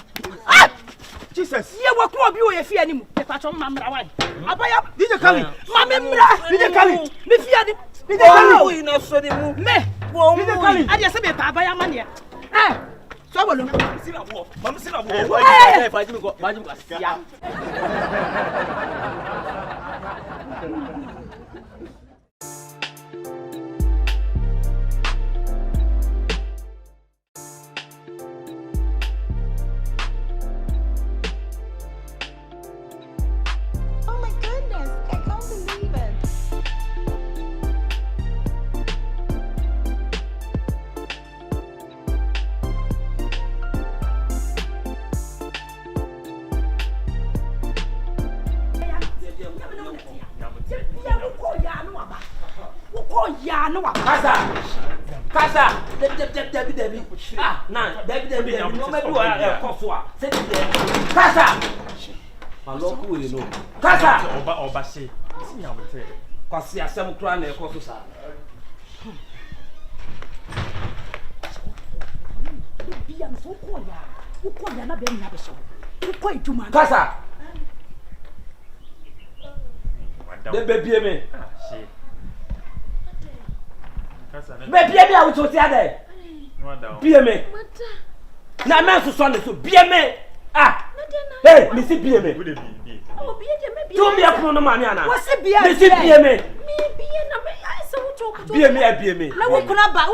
Jesus ye wa ko bi o ye fie animu e pa cho mamra wan abaya DJ kale mamra DJ kale me fie ani DJ kale o ina so de mu me wo mu ade se be pa abaya ma ne Sobolo. Mama sina wo. Fajimi ko sia. Oh my goodness, I can't believe it. Kasa. Debi. Ah, na, Debi. No me do a koso a. Say Debi. Kasa. Maloku we no. Kasa. Oba se. Si ya bote. Kwasi asem kura na ekoso sa. Bia so ko ya. Ko ya na be nya be so. Ko iduma. Kasa. Debe bie me. Be bie me a wo to ti ade. Bie me. Na me so ne so bie me. Ah. Hey, me si bie me. Oh, bie de me bie. Tu bie pro no ma me ana. Wo se bie. Me si bie me. Me bie na me ai se wo to. Bie me. Na wo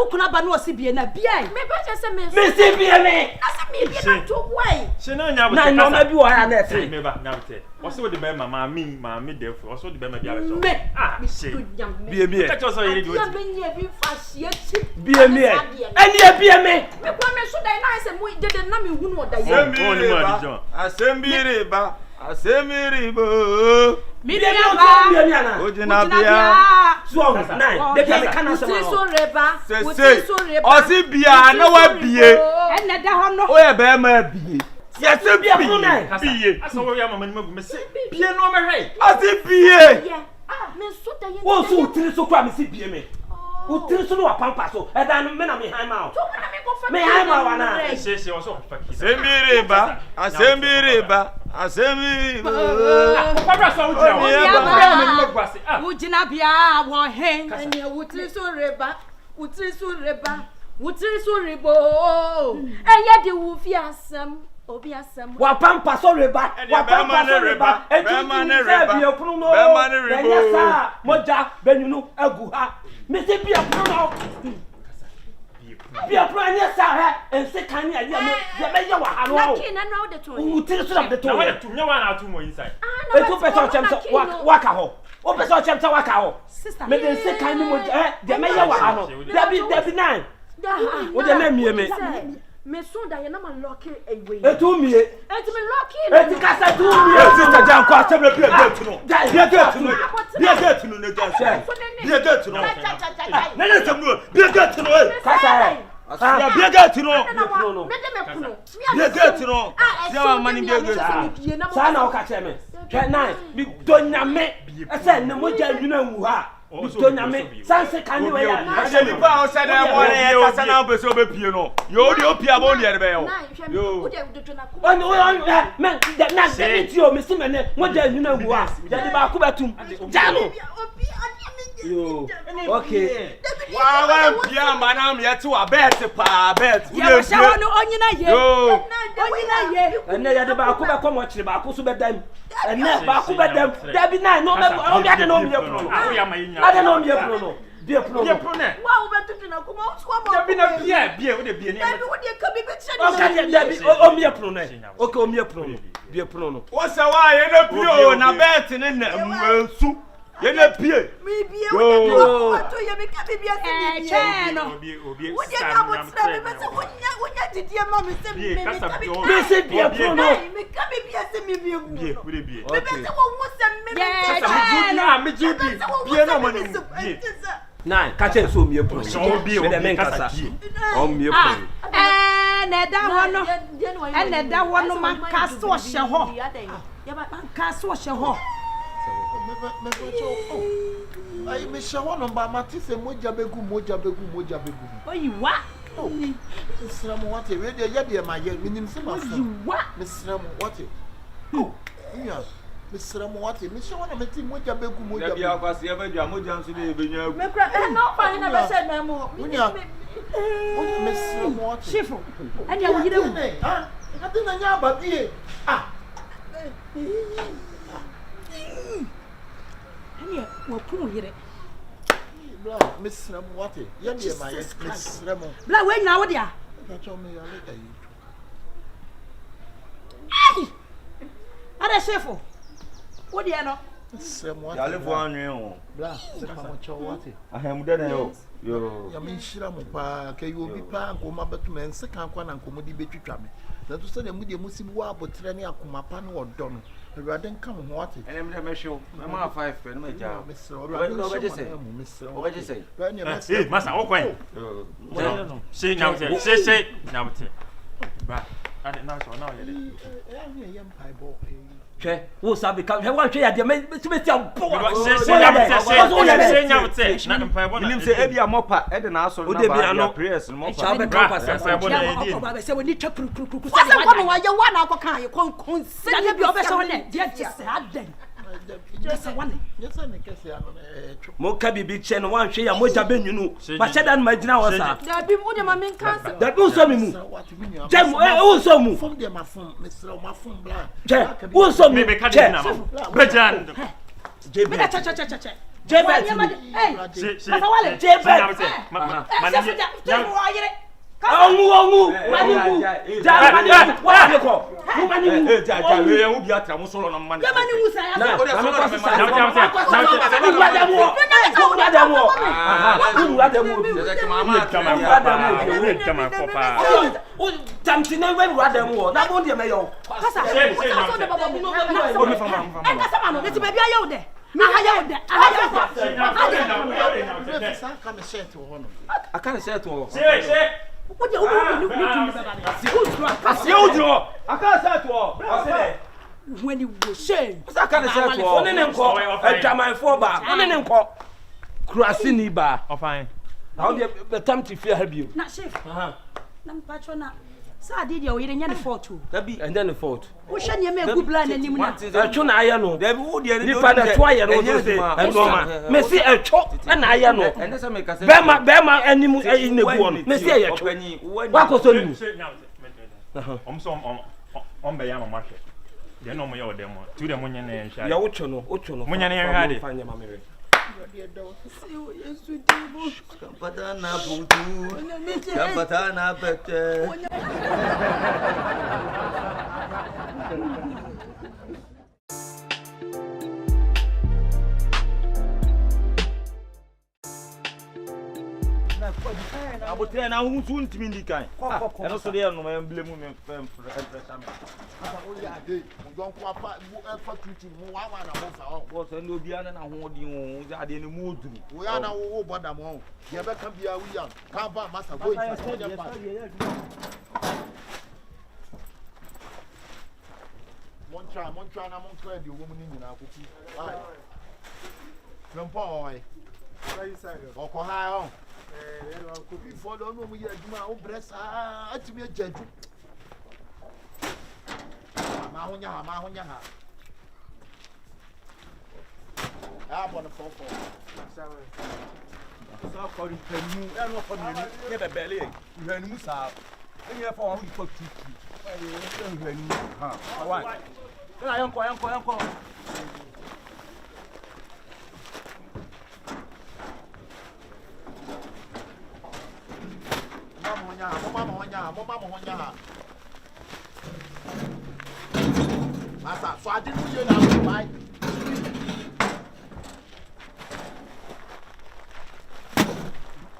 kuna ba no se bie na bie. Me ba je se me. Me si bie me. Na se me bie na to wai. Se na nya Na no ma bi wo ya na e. Me ba na bete. Oso wo de be mama me defo. Oso de be ma bia be so. Me. Ah, se. Bie me. Ka cho so yiri di Ya oti. me nye bi fa hie chi. Bie me. Eni e bie me. Me kwa me so dai na se mu de na me hu no da ye. Asembiribo. Mi de bie me ana. Ojina bia. So nine. De bia me kana se ma. So reba. Se. Osi bia na wa bie. Enne da ho no. O ye be ma bie. Yes, bia pro nine. Bie. Asa wo ya mama ni magu me se. Bie no me hwe. Osi bie. Ah, me so da ye. Wo so utiri so kwa me si bie me. Utiri so no wa pampa so. E da no me na me han ma o. So na me go fa. Me han ma wa na. Se oso fa ki. Asembiriba. Papa so wo jira wo. Me ni magu ase. Ah. Ujina bia wo hen. Ene wutiri so reba. Wutiri so rebo. Eye di wu fi asem. Obi asem. Wa pampa so reba. Wa pampa so reba. Bema ne reba. Bia puno no. Bema ne rebo. Enya sa moja benunu agu ha. Me se bia puno no. Bia puno enya sa ha. Ense kan ya me. Ya me ya wa ha no. Na kin na no de to. Utiri so de to. Na wa tu nya wa na tu mo inside. Ah, Etu pesa chemsa waka ho. O pesa chemsa waka ho. Sister. Me de se kan ni moja ya me ya wa ha no. Debi nine. Wo de me mie me. Me so da ye na ma lock away. Etu mie. Eti me lock in. Eti kasa tu mie. Sister Jan kwa table bia gate no. Bia gate no. Bia gate no ne Jan. Bia gate no. Na na tamno. Bia gate no. Kasa. Ya bia gate no. No. Me de me kuno. Bia gate no. Sia wa mani bia gate. Sa na o ka cheme. Hwe nine. Bi donyame. Ese ne moja nwuna nwu ha. Bi donyame. Sanse kan ni we ya. Ase ni pa o se na mo re kasa na be so be pie no. Yo di opia bo ni ere be yo. Yo. Oni men na de ti o me si me ne moja nwuna nwu ha. Ya di ba ku betum. Jano. Yo. Okay. Wa pia manam ye ti wa bet pa bet. Ya sha wono onyina ye. Yo. Onyina ye. Enne ya de ba ku be ko mo kire ba ku so be dam. Enne ba ku be dam. Dabi nine no me o ya de no me pro no. Ah, we ya ma yinya. Ade no me pro no. Bie pro. Wow, but to na kuma utwa mo. Be na bie wo de bie ne. Baby, what dey come be check. Okay, Debbie, o me pro no. Okay, o me pro no. Bie pro no. Wo se wa ye na pio na bet ne na nsu. Ye na pie. Me bie wo to ye me ka bibia se bie. Obi Wo dey na mo tsra me se wonya didi ma me se me ka bibia. Me se bie pro no. Me ka bibia se me bie wu. Bie, wo de bie. Me se wo wo se me. Me judi. Bie na mo ni bie. Nine, catch it so me pro. So bie o me kasa. O me pro. Na da ho no. Na da ho no man ka so hye ho. Man ka so hye ho. Ai me shawo no ba mati se moja begu. Oyi wa. Misra mo wate we de ye ma ye minim se ma fo. Wa. Misra mo wate. Nya. Misra mo wate. Me shawo no meti moja begu. Ya bia kwase ye ba dua moja nso de ebenya agu. Me kra no fa na be se na mo. Nya. Misra mo wate. Shifo. Anya wo yire wu. Ah, ade na nya ba bie. Ah. Anya wo pu yire. Bla, Misra mo wate. Ye de ma ye Misra mo. Bla we nyina wo dia. Ka cho me ya le dai. Ai! Ada Shifo. Wo dia no. Misra mo wate. Ya le fo anwen o. Bla, se ka mo cho wate. Ahem de na yo. Yo. Ya me nshira mo pa ka yi obi pa nkoma betu me nse kan kwa na nkomo di betwitwa me. Na to se na mu de musi wa abotre ne akoma pa ne odo no. Ewurade nka mo ho wate. Enem de me hwe. Ma 5 pe no ja. Obeje say. Eh, masa wo kwen. She now say. Now te. Ba. Ade na so na ye de. Eh, yam pai bo. Hwe, wo sabe ka hwe wan hwe ya de me ti am po. She now te. Na mpa bo na. Nim se e bia mopa e de na aso na ba prayers no mopa. Cha be ka pasa. Mpa bo na ye di. Ba se woni twa kru. Wasa kwa no wa ye wa na akoka ye kon se Ya bi obese woni dia se aden. Just one. Yes, I kese ya no Mo ka bibi che no wan hwe ya moja benwunu. Ba che dan ma gina wo sa. da bi mu de ma men cancer. Da bi so mi mu. Jem wo so mu. From them ma fun, Mr. Ma fun bla. Che, wo so mu. Me be ka de na ma. Bejan. Me da che. Jebet. Hey. Kasawale. Jebet. Ma Ongu. Maniku. Ja maniku. Wa de ko. Mu maniku. Ja we yan obi atra mo solo na man. Ya maniku sa ya. Na, o de solo na me man. When you go say, I can't say to one and call a German for bar, one and call Crasini bar. Oh, fine. How the time to fear help you? not safe. Nam patrona. So I did your eating any fault too. And then the fault. Who shall you make good blind and you Tuna Ayano, they would you find a twy and Roma. Messi a chop and Ayano. And that's a make us Bema animal in the one. Messi a 20. What was on on Bayama market? They know me or them to the Munyan and Shay. Ochono, Munyan and Hardy. Patana butu. Patana bete. Abotre na hu su ntimi ndikan. Eno so de no me emblem me pressure me. Asa o ya de, mo ko afa fa tutu mo wa na mo fa o. Bo so no bia na ho di o, za de ne mu oduru. O ya na wo boda mo. Ye be kan bia wi ya. Kan ba masa go ifa. Montra na montra de wo mu ni nyina akuti. Ai. Lempo oi. Oko ha o. Could be for the no year, my breast. Ah, to be a gentle. Mahonia. I want to fall for. So called it Penny, and what for you never belly. You had Musa, and you have all you put to why? Uncle. Masa, so I didn't hear that, right?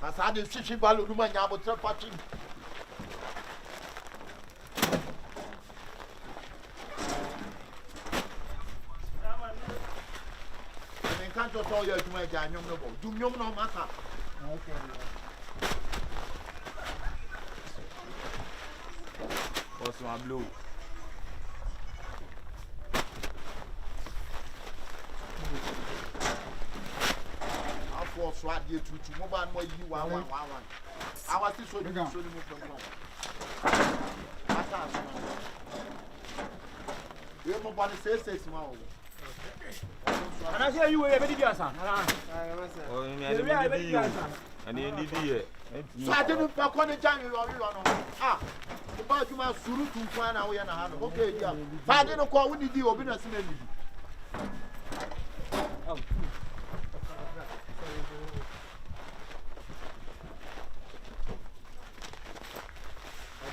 Masa, I didn't see she value the money, I was watching. I can't just tell you to make a young noble. Do you know matter? Okay. What's my blue? Swat you to move on where you are. I was this way to show you you move on the say small. And I hear you were a very good son. And you did it. So I didn't pack on the January. Ah, about you must suru to one hour and a half. Okay, yeah. But I didn't call when you do open a smell.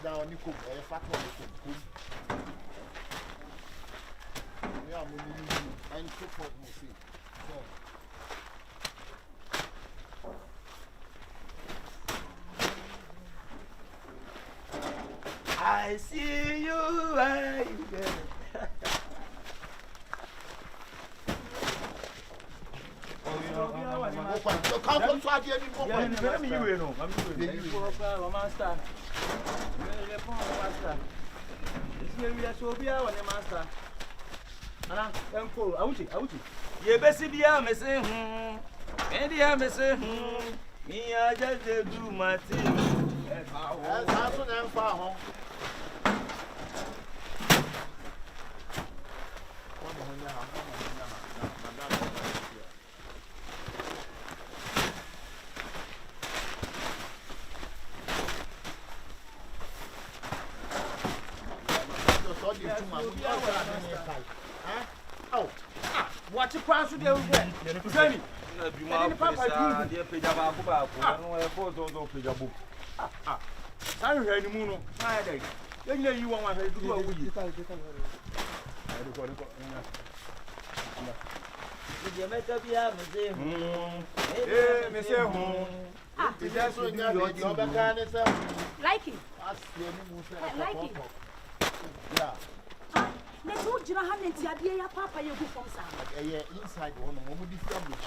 Now, Nico, a fat one. Yeah, I'm so for I see you, I you best be a missing. Maybe I'm missing. Me, I just do my thing. That's what I'm far home. What you pass with your friend? Jenny, you might papa, dear Pijama, no photos of Pijabo. I heard the moon. I day. Then you want to do what we you met up here, Monsieur. That's what you're Likey. Likey. Yeah. Let's hold your hand and see a papa you go from some. Inside one, woman, this family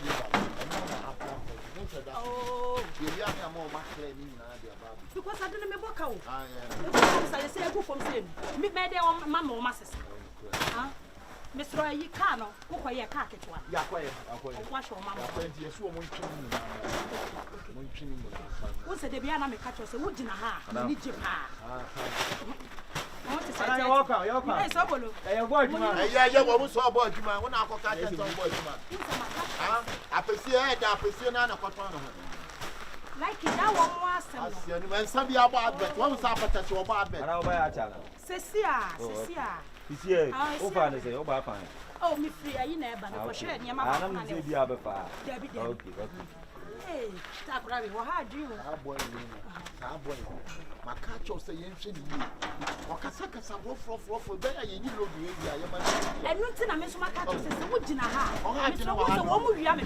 oh, you are more maclean because I don't remember how. I say I go from saying, meet my dear mamma or masses. Mr. Roy, Cano, who are your carpet one. Wash your mamma. What's the Biana me catch us a wood in a half? I need your pa. I want to say, you're Sobolo. Yeah, what was so about you, man? When I got that, I perceive I perceive none of what like it now one was some about that. One was up at your bad. And I'll buy a channel. Cecia. He's here. Over say, oh, fine. Oh, me free, I never know. Share near my mother. I'm the other fire. Okay. Hey, stop grabbing. What had you? My catch or say, you or Casaka, some for better, you know, and you tell me, my catch says, would you have? Oh, I don't know what you have.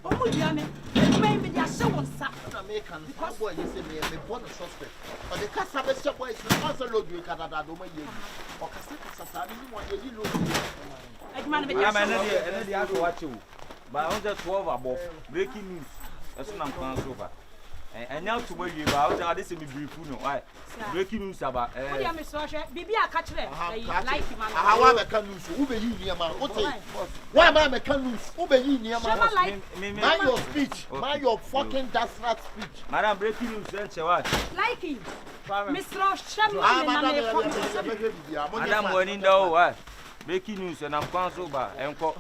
Oh, you maybe they are so on American because boy, you say, me born a suspect. But the Kasawale boy is also load you Canada, or Casaka, you know, I'm the other watch you. But I was just 12 above breaking news. That's what I'm going over. And now to where you are, I didn't be brief. Why? Breaking news about Bibi, I catch them. How am I can lose? Who be you near my hotel? Why am I can lose? Who be you near my hotel? Mind your speech. Mind your fucking that's not speech. Madam, breaking news, then what? Likey. Mr. Shamrock. Madam, when in the what? Breaking news, and I'm going over and call.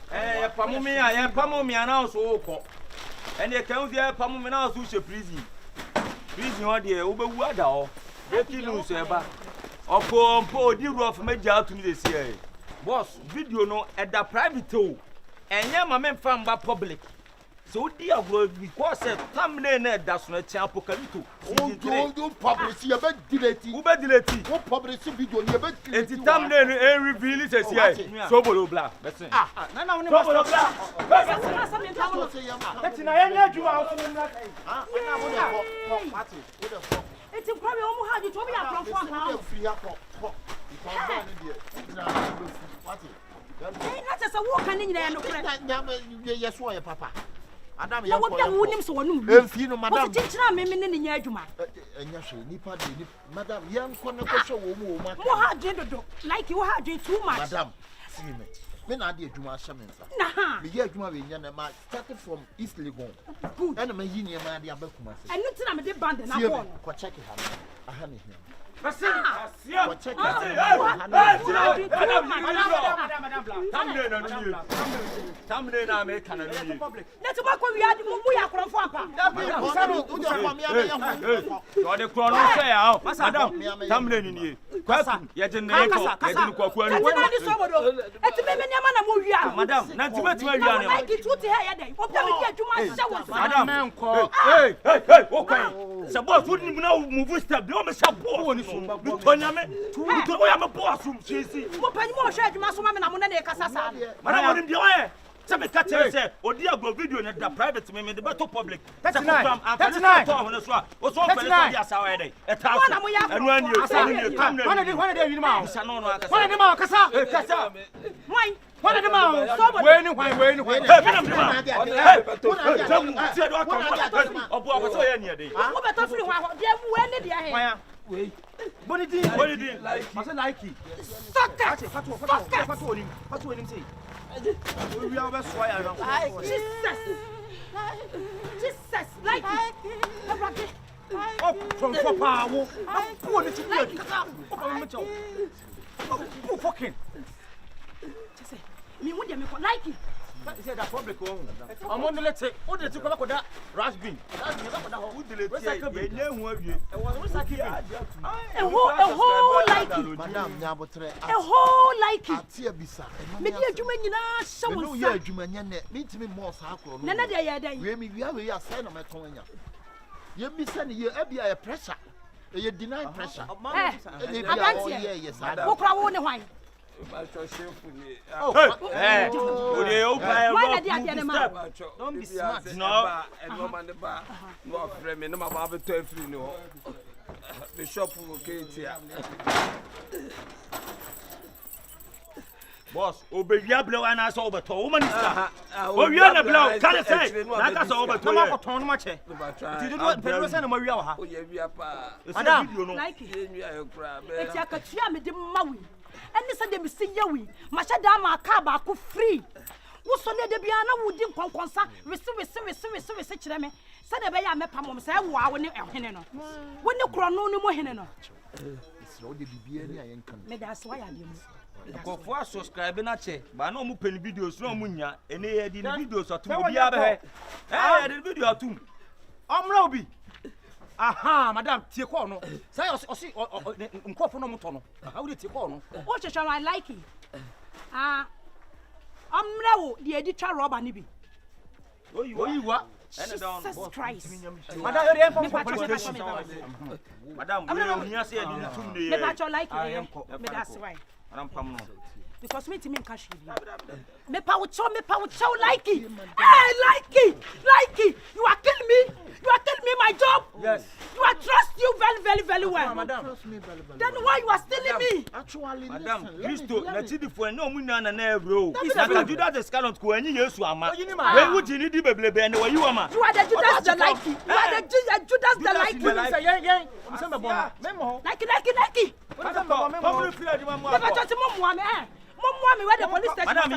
Eh, Pamumi, I am Pamumi announced so and they can't hear Pamumi now, so prison. Prison, what dear, over what all. Breaking news, ever. Or poor dear of major to me this year. Boss, video no at the private tool. And yeah, my men found by public. So dear bro, because thumbnail net that's not apocalypto. Do publish your bed delete. Who bed delete? Who publish video your bed delete? It's thumbnail and reveal it as here. Sobolo black. That's it. Nana woni Sobolo black. That's in I do out in that. It's probably almost how you told me I'm from free up. Not as a walk in there. Yes, why, Papa? Madam, you wouldn't so one. If you know, Madam, women in the Yajuma. And yes, Madam, young corner show woman. What hard did do? Like you had it too much. Madam, see me. When I did Juma Shaman, the year Juma Yana started from East Legon. Good. And I'm a union man, the Abacuma. And you tell me the band and I want check it. I have it. I am a boss from Chasey. What can you share to Massimo and Amuna Casasa? Madame, the way. Some catcher said, or dear go video in the private women, the battle public. That's a program. That's nice. What's all for yes, our day. A thousand. And when you come, one of the mouse, one of the mouse, why? One of the mouse, What did he like? What's it like? Fuck that! What's what him say? We are best why I Jesus! Like from power. Poor little like fucking. Me would you like it? That public I'm on the let's say, what did you come up with that raspberry? That's the whole like it. Madam, a whole like it. Maybe a Jumana, someone, yeah, Jumania, meet me more circle. None of the other day. We have a sign of my tongue. You be sending you a pressure. You deny pressure. Yes, I don't know. Don't be smart. No, the shop will get here. Boss, obey your blow and I saw the toe, man. Oh, you're the blow. Can I say? That's over to my ton much. You didn't want to send a Maria. Like it. It's like a tram, the Maui. And this is the see you. Mashadama Kaba free. What's on the Biana would do conconsa, receive them. Said the Baya Mepam say, wow, when you're Heneno. When you crown no more Heneno. It's all the BBA. That's why I do. For subscribing at it, but no more penny videos, no munya, and they had videos or two. I the video too. I'm Robbie. Aha, Madame Ticono. Say, or see, or Motono. How did Ticono? What shall I like it? I'm now the editor Robber Nibby. Oh, you are? Jesus Christ. Madame, I'm here saying, like it. That's why. Because me to me cash me power like it. Hey, like it. You are killing me. You are telling me my job. Yes. You are trust you very well. Madam. Then why you are stealing me? Actually, Madam, Christo, na chidi for no muna na na bro. Na ka Judas the scallop ko anyi Yesu ama. When would you need the beblebe and where you ama? You are the Judas the like. You are the Judas the like. Mom, where the police station? Madam,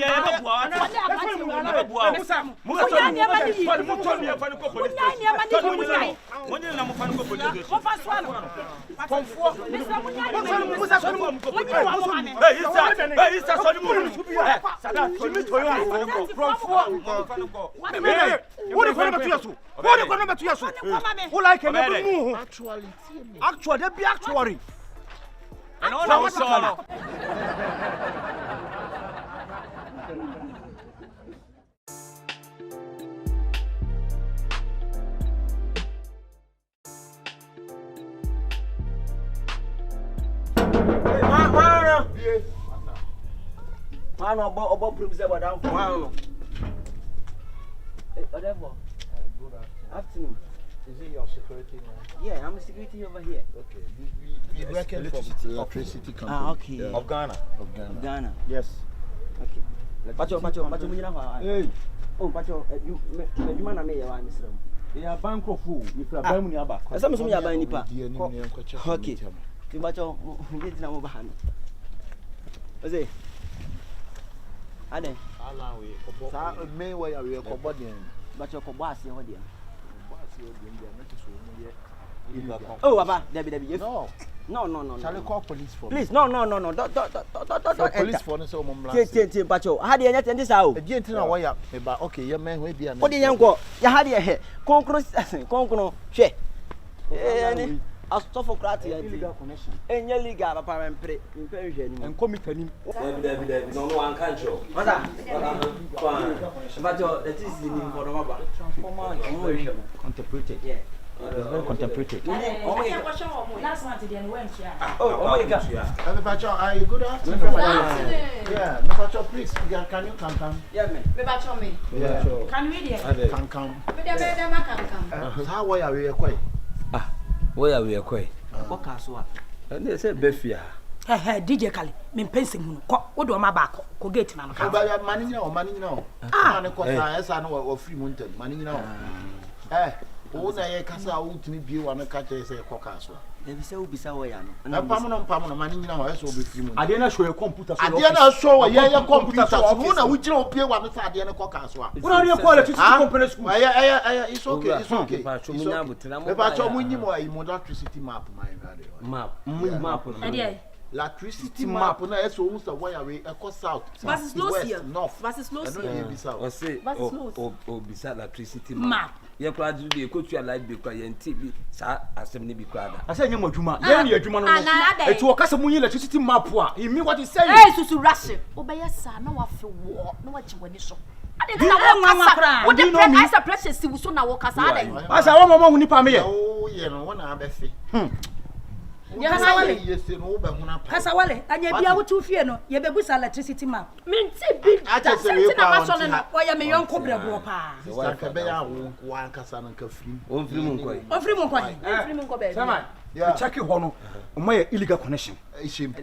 Man, about proves about down for one. Whatever. Good Afternoon. Is it your security man? Yeah, I'm a security over here. Okay. We reckon for electricity company. Ah, okay. Yeah. Of Ghana. Of Ghana. Yes. Okay. Pacho, you know. Hey. Oh, Pacho, you man, I may have answered. Yeah, bank of food. If you are buying your back. Some of me are buying nipa. Okay. Pacho, get now behind. What's it? Ade. Sa me way we ko body en. Pacho ko boss here there. Boss here there not so no ye. Oh, Baba, Debbie. No. No. Shall I call police for? Please, no. Don't Police for no so mom last. Tie, Pacho. How do you get this out? E di ntina wire me ba okay, ye man we bia. What do you go? Ya had your hair. Concro, she. A stop for crati illegal connection. Any legal apparent and committee. David, no one can show. What that? But that is the name for the mother. Transformer. Contemplated. Yeah. It's very contemplated. Last month, they went here. Oh my God. Pacho, are you good afternoon? Yeah, no Pacho, please. Can you come? Yeah, man. Me. Yeah. Can we hear? Come. How why are we quite? Where we are quite? What Kasawale? And they said Befia. DJ Kali, me pensing, what do my back? Go get man. Money now. Ah, I know or free mountain. Money now. Eh. Oza ye kasa utimi bi wa no ka che se kokaso e bi se obi sa wo ya no na pam no mani nyina ho so obi free mu ade na show your computer so ade na show ye computer so mu na wugina opie wa no sa ade na kokaso a una re call electricity company school it's okay me ba cho mu nyimo ayi electricity map map ade electricity map na eso hu sa wire we eco south versus Lucia north versus Lucia o say o bisa electricity map ye kwa do dey ko tua light be kwa ye ntibi sa asem ne bi kwa da asa nya madwuma ye ne adwuma no etu o kasa mu electricity map a e mean what is saying eh susu rush obeya sa na wa fe wo na wa jiwani so ade na wo kasa wo de pressure pressure si so na wo kasa ade asa wo mama hu nipa me ye oh ye no wona abefe Kasawale, anya bia wo tu fie no ye begusa electricity map menti bi atasenti na maso no wo ya me yonko brebo pa sister ka be ya wo ankasa no ka free on free mun koy free mun ko be sama yeah check ho no o ma illegal connection ishim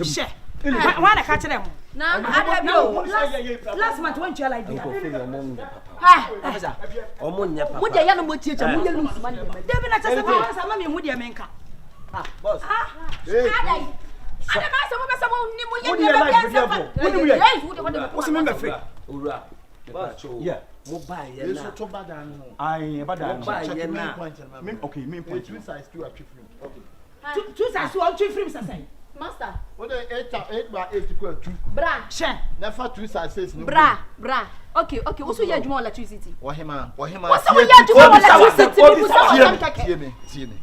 she wa na ka kire mo na ada bi last month when you like ha officer omonnya papa mo de ya no mo tietia mo ye lose money David na tese ma sama me mu de menka boss ada ma sama ba sama ni mo ye de be what's the member free owura yeah mobile ya yeso to badan no ai badan mobile ya na okay main point two sides to achieve okay two sides to achieve free say master what the 8 by 8 equal 2 bra she never two sides no bra okay wo so ye adwuma electricity wahema wo so ye adwuma electricity wo tie me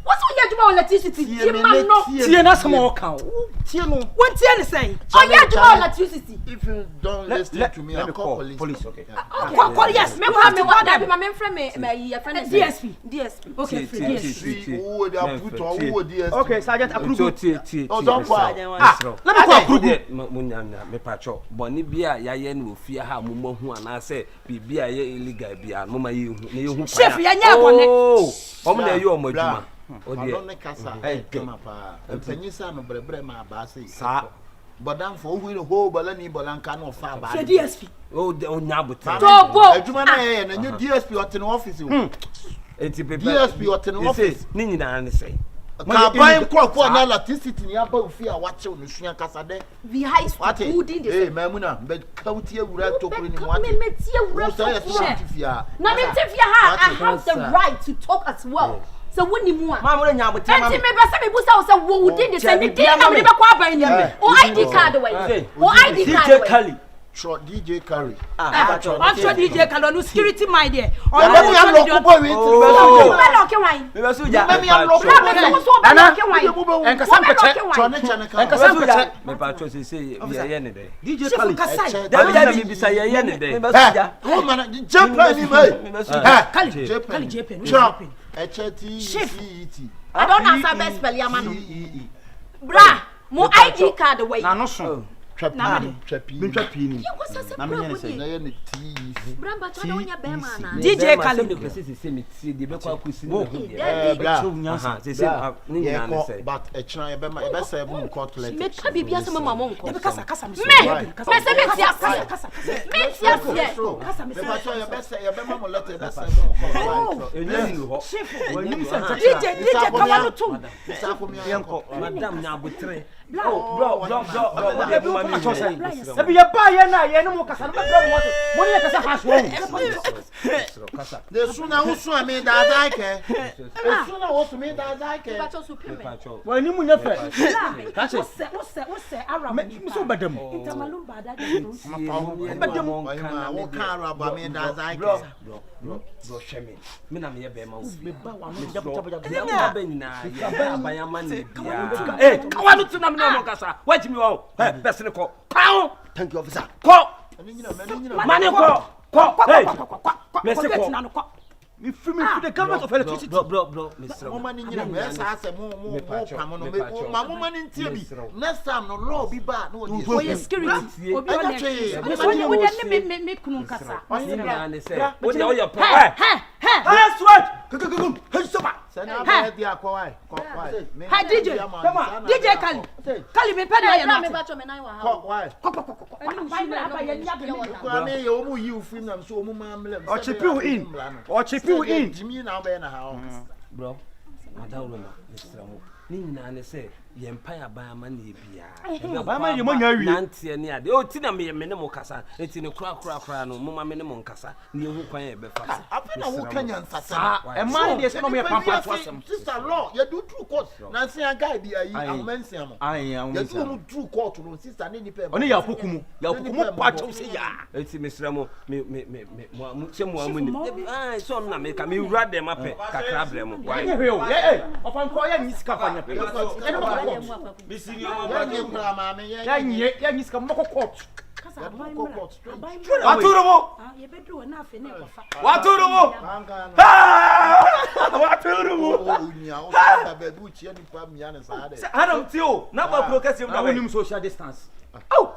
wo so ye adwuma electricity tie man no tie na sama o kan tie no won tie ne say o ye adwuma electricity if you don't listen to me I'll call police okay call yes me want me friend me ye friend DSP okay free DSP who dey put on who DSP okay sergeant approve oh don't go let me go approve munyanya me pacho boni bia ya ye na ofia ha mumo hu ana say bibia ye illegal bia no ma ye hu ne ye hu chef ya nya bone omo na ye omo adwuma o de kasa kama pa empanyisa no brebre ma ba say sa bodam fo hu no ho bola ni bolanka no fa ba DSP o nya bote tobo adwuma na ye na nye DSP ote no office o enti pepe DSP ote no office ni nyina ne say ka buy crop na electricity ni aba ofi a wache no sua kasa de vi high school who did this eh mamuna be county awura tokuru ni wache me tie awura tifia na me tifia ha I have the right to talk as well so woni mu a ma mo nya mo tema enti me be se me busa wo se wo did this me dey na me be kwa ban ni o ID card way o ID card DJ Kali DJ Carry I'm sure DJ Kali no security mind there on me am lock boy we me lock wine me be so ja me am lock me so be lock wine en kasam peche chone chane en kasam peche me pa cho se ye ne de DJ Kali David me bisa ye ne de me be so ja o man jump ni me me so ja Kali JP chop HTCET I don't answer best spell ya man bra mo ID card way na no so Trapping. Na me nyane say. Na ye ne tea. Bramba to wonya be ma na. DJ Kali be say me tea de be kwa kusi na ho say. But e chira ye be ma e be say bu cutlet. Me ka bibia so mama mo nko. Be kasa me me say me tia kasa. Me tia kasa me say ye be say ye be ma mo let ye be say bu cutlet. Enyi ho. DJ Kawalo too. Madam nya abotre. Bro. Ebi ye ba ye na ye no mo kasa na bro mo. Mo ne kasa hash wo. Kasa. De suna wo so me da dai ke. E suna wo so me da dai ke. Wa ni mu nya fe. Ka se wo se Arab. Me so badam. Intamalum ba da. Badam. Wo ka Arab me da dai ke. Bro, shame. Me na me ye be ma wo. Me ba wa no jab. Ya ba nyina. Ya ba abayama ni bia. Eh, kawa no tuna me no kasa. Wait me wo. Eh, person ko. Kawo. Thank you officer. Ko. Mani ko. Hey. Merci ko. Me free the government of electricity. Bro, Mr. Mo mani nyina me sa say mo pam no me mo mani ntie bi. Next time no law bi ba no dey. Oh, security. Obi on there. We me kunu kasa. What you your plan? Let's watch. Hey, soba. Hey, dia ko why? Hey, DJ. Come on. DJ Kali me pay na me ba cho me na wa ha. Why? Ko me yo mu yi ufim na so mu ma mlem. Or chip you in. Jimmy na be na ha. Bro. Madam no, Mr. Mo. Ni nyina ne say ye mpa abayama na ebia. Abayama ye manya wi. Nantie ne ade. O ti na me ne mo kasa. Eti ne kura no mo ma me ne mo nkasa. Ne ehu kwan ye be fa. Apa na wo kanya nsasa. E man dey say no me pampa to asem. Sister law, you do true court. Na say an guy bi ayi amansia mo. You do true court no sister ne ni pe. Oni ya pokumu. Ya pokumu pa cho say ya. Eti Mr. Mo me se mo amuni. So na me ka me wura dem ape kakra bre mo. Why? Eh, ofan ko ya nisika fanya. Ya nisika moko court. Waturumo. Adam tio, na ba progressive na wonim social distance. Oh.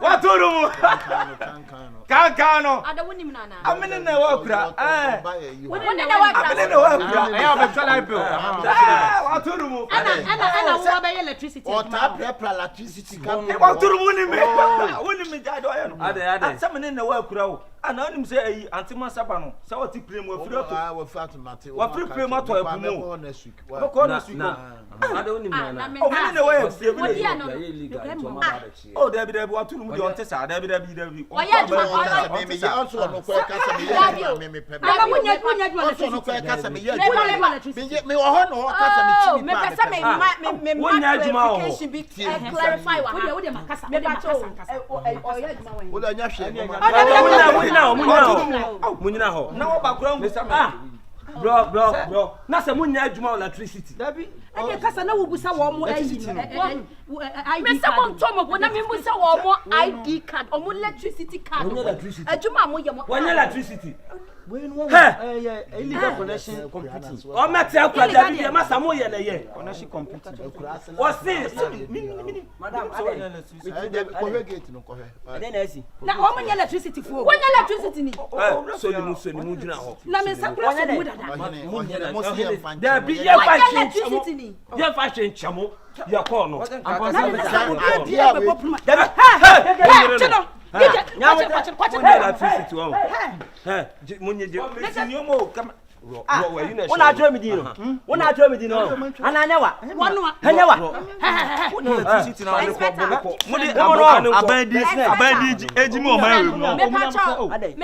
Waturumo. Kankano. Ada wonim nana. Amene na wa kura. Woni na wa kura. Amene na wa kura. Eh, be try bill. Waturumo. Ana wo ba electricity. O ta prepare electricity kam. Waturumo ni me. Woni me jado ayo no. Ade. Asamene na wa kura o. Ana onim say ayi antima saba no. Say what prem wa firi to. Wa fatu mate. Wa free prem to ebumu. Ko next week. Ko na week. Ade onim nana. O me na wa e Wodi ya ano. Oh, Debbie, Waturumo, you want to say, Debbie. Why ya do me also no kwa kasa me ya me pe. Aba munya Also no kwa kasa me ya. Me wo ho no kasa me chimi pa. Me kasa me clarification be clarify wa. Wodi makasa. Me ba cho. O ya adwuma wan. Wodi anya hwe. Munyina ho. Na wo bakura mu. Bro. Na se munya adwuma electricity. Debbie. Ade kasa na wo busa wo mo ID. Me se mo ntomo bo na me busa wo mo ID card, o mo electricity card. Adwuma mo ye mo. Wanya electricity. Illegal connection computing. O mate akura Debbie dey masa mo ye na ye. Connection computing. O see. Madam, ko he gate no ko he. Then na si. Na o mo nye electricity fo. Wanya electricity ni. So ni mu dwuna ho. Na me sakura so mu dada. Debbie ye fa electricity ni. Ye fa hwenchamo. Ye call no. Una adro me din no. Ana nyawa. Hanyawa. Electricity na mo abandi ejimi o man we no. Me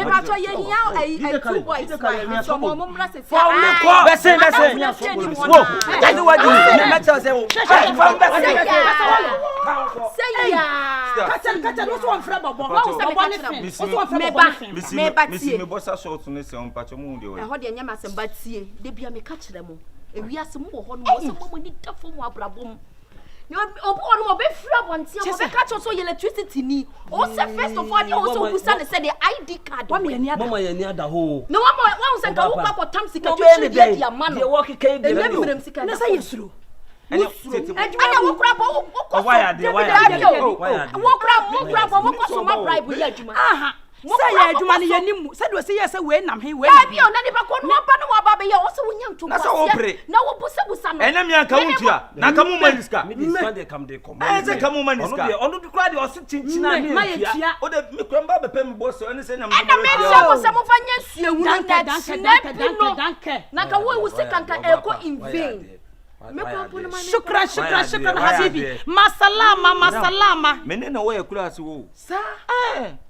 pa cho ye hia ai two boys. So mo mra se Bese. Wo. That's what you me tell say. Say ya. Kata no so on fra bobo. Me bossa short no se on pacho mu de we. E ho de nyama se batie. De bia me ka kire mo. Ewiase mo wo ho no mo se mo ni dafo mo abrabom. Ni obo no mo be fra bontia mo be ka cho so electricity ni. O se first of all, o so busa ne say the ID card. Mama ye ni ada ho. No one say ka wo kwa tam sika twetwe dia dia ma no. Dey work kai dey. Na say yesuro. Ene wo kura bo wo why dey wo kura bo mo koso ma bribe ye adwuma aha say ye adwuma ne yanimu say do say yes we nam he we ya bi o na ni ba ko no ba no wa ba be ye wo se wo nya nto na sa wo pre na wo busa no ene mi anka wontua na ka mu maniska me this one dey come dey come say ka mu maniska onu bi kura dey o se chinchina na ye tia o de mi kura ba be pem boss ene say na me na me tia ko se mo fa nya suewu na danke na ka wo sika nka eko in vain shukran habibi masalama mene na wo ye kura ase wo sa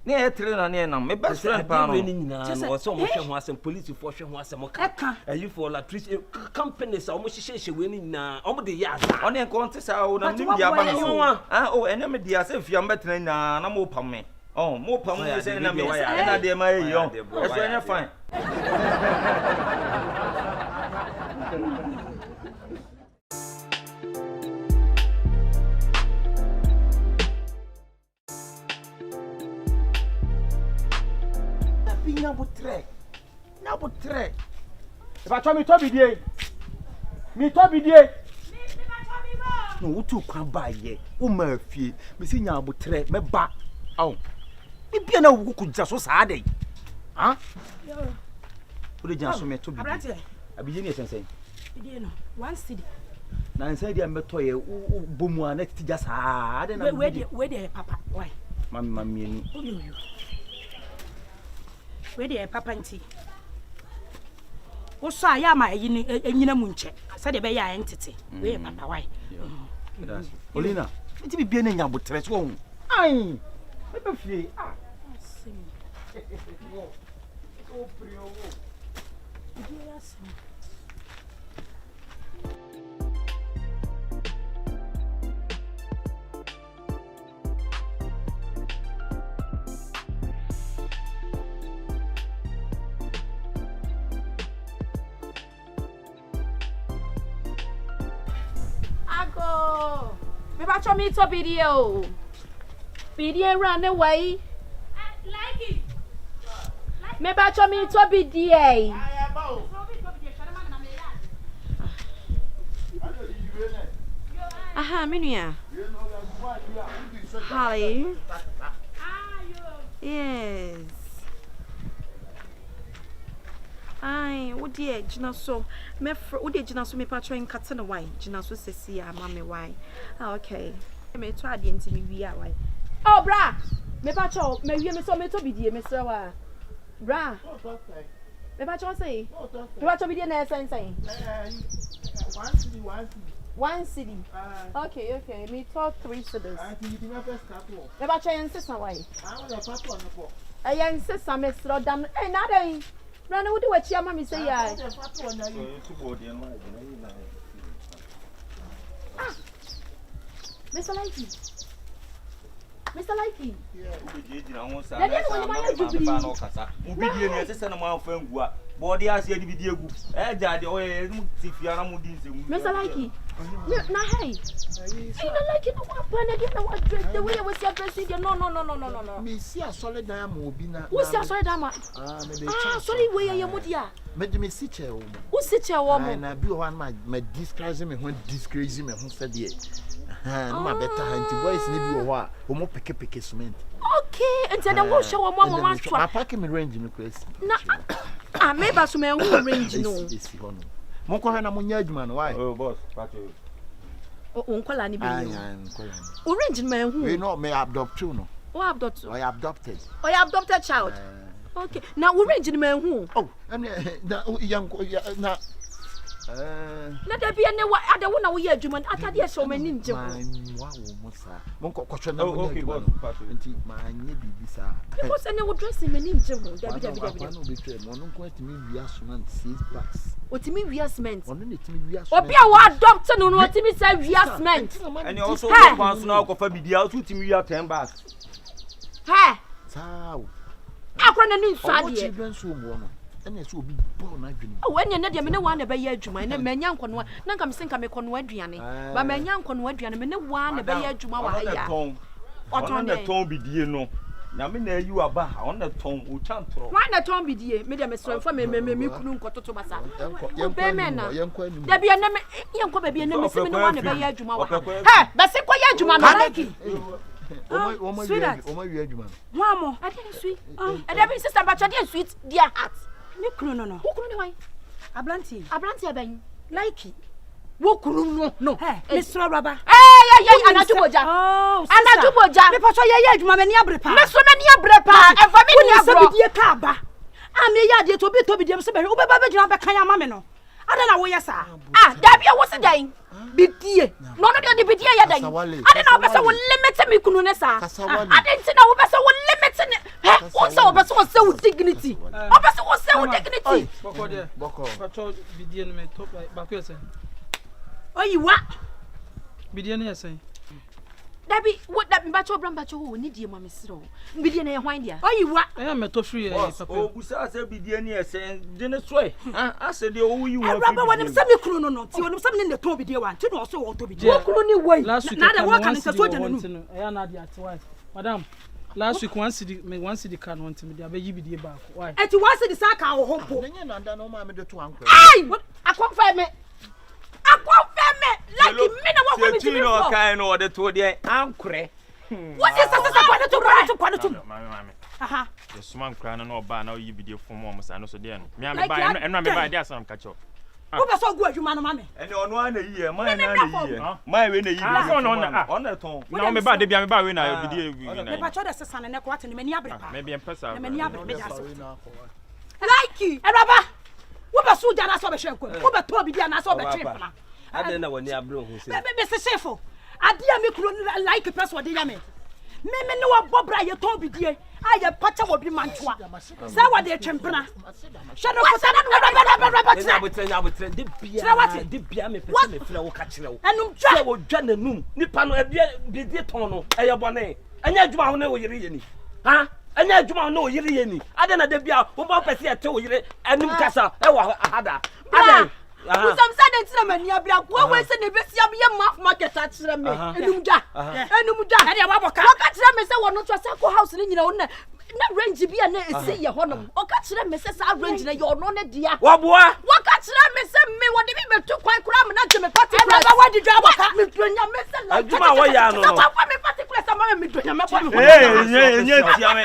ne e tre na ne nam me best friend pa no ni nyina o so mo hwe ho asem police for hwe ho asem ka ayi for electricity companies a mo hyehyehye we ni nyina o mo de ya asa o ne ko nte sa o na nim dia ba no o ene me dia se fia mbetena na mo pam me mo pam me se na me na de ma yi o eso ene fine Nyabutre. Ba cho mi to bidie. No wutu kwan ba ye. Wo ma afie. Me si nyabutre me ba. Aw. Bibia na wo kugya so saa dai. Ha? Yo. Wo de gya so me to bidie. Abije ne sensen. bidie no 1 cedi. Na nsa dia me to ye bomu a na tija saa de na. We de papa. Why? Mammi ni. We de papa nti. Wo so aya ma enyina mu nche. Sa de be ya entity. We papa why? Olina, nti bibia na nyabotre so wo. Ai. Me be fie. Ah. Wo. O prio wo. Yes. Me ba cho me to video. Video run away. Likey. Me ba cho me to video. Aha, minua. Hi. Yes. Ai, wo die gina so me wo die gina so me patro en kate no why gina so sesi ya ma me why. Ah, okay. Me to ade nti me wi why. Oh bra, me patro me wi me so me to bidie me sra wa. Bra. Me patro say. Me patro bidie na sen. 1 cedi. Okay. Me talk 3 cedis. Me patro en sesa why. I am sesa me sra dan. Eh na dan. No, what do what your mommy say? Ah, Mr. Likey. Body as you did you. Daddy, Mr. Likey. No, hey. I don't like it. What the way I was your president. No. Me see a solid diamond. Who's your solid diamond? Sorry, where are you, Mudia? Made me sit here. Who sit here, woman? And I be one my disgrace me when disgrace me who said it. No, better hunting boys need you what? More pick cement. Okay, and then I will show a mama once to pack him range in the quest. I may pass my own range. No, Moko na munyadman, why? Oh, boss, Uncle Annie, orange man who we know may adopt you. No, or adopted child. Okay, now orange man who? Oh, and young now. Let there be any other one we are German. I thought yes, so many ninja. Monko question. Okay, boss, my baby, sir. Because I never dress him in ninja. What do you mean, we are cement? What be our doctor? No, what do you mean, say we are cement? And you also want to know for me, the out to me, you are 10 bucks. Ha! How? I can't even find oh, when you're not the minute one about your Juma, and a man young one, none come sink a conwedriani, but my young conwedrian, and one about your Juma. What on the tone be dear no? na me na you aba on the ton o chantro why na ton bidie me dem so for me kunu nkototo basa be me na da bia na me yenko ba bia na me se me no wan be ya adwuma wa ha ba se ko ya adwuma no like Oma wi adwuma no wamo I didn't sweet and that means sister but you sweet dear heart me kunu no wo kunu ni wan abranti aben like wo kunu no Mr. Rubber anajuboja anajuboja me paso ye adwuma me ni abrepa me so me ni abrepa e fa me ni abro bidie ka ba me ya de to bi dem se be wo be ba be gina be kan ama me no ada na wo yesa da bia wo se dan bidie no de bidie ya dan ada na wo be se wo limit me kunu ne sa ada nti na wo be se wo limit ne wo se wo be se wo dignity wo be se wo se wo dignity boko pato bidie no me to ba ko yesa oyiwa bidie no yesa Dabi what that mbacho brambacho wo ni die ma mesiro bidie na ye hwan dia oyiwa me to free papa o busa se bidie ni ese de ne soe ase de o yi wo raba wonim se me kunu no ti wonim se me ne to bidie wan ti no so wo to bidie kunu ni wai na da wo kan se so de nanu na dia ati wai madam last week one city can want me dia be yi bidie back why eti one city sa ka wo hopo nenye na nda no ma me de to anko ai akonfa me like me na wo ti no kan no de to de ankure what is that kwano to mami aha the suman kra no oba na yi video form mo sa no so de no me am ba eno me ba de asam ka cho wo be so gu adwuma no mami ene ono ana yi e mai na yi mai we na yi on na ton na me ba de bia me ba we na video me ba cho de sesa ne ko atene me ni abrepa me bia pesa me ni abrepa me da so Likeeee eraba wo be so jana so be hwe ko wo be to bidie na so be trip Ade na woni abro hu se. Be se Shifo. Ade a me kuro like person de ya me. Me no wa bobra ye ton bidie. Aye pacha wo bi mantoa. Sa wa de twempena. Shadow ko sa na abotre de bia me pese me fira wo ka kire wo. Enum twa wo dwa nanum. Nipa no bidie ton no eye bone. Anya adwuma ho na wo yire ye ni. Ha? Anya adwuma ho na wo yire ye ni. Ade na de bia wo ba pese ye te wo yire enum kasa e wo ahada. Ade Usam said ntina mani abia ko we se ne besia be maf market a kire me enumja e de waboka o ka kire me se wono to sako house ni nyina wona na range bia na esi ye honom o ka kire me se sa range na ye ono ne dia waboa wo ka kire me se me wode bi betu kwan kura me na je me particular ba wadi dwa boka me donya me se la aduma wo ya no kwa me particular sa ma me donya me kwa enye tia me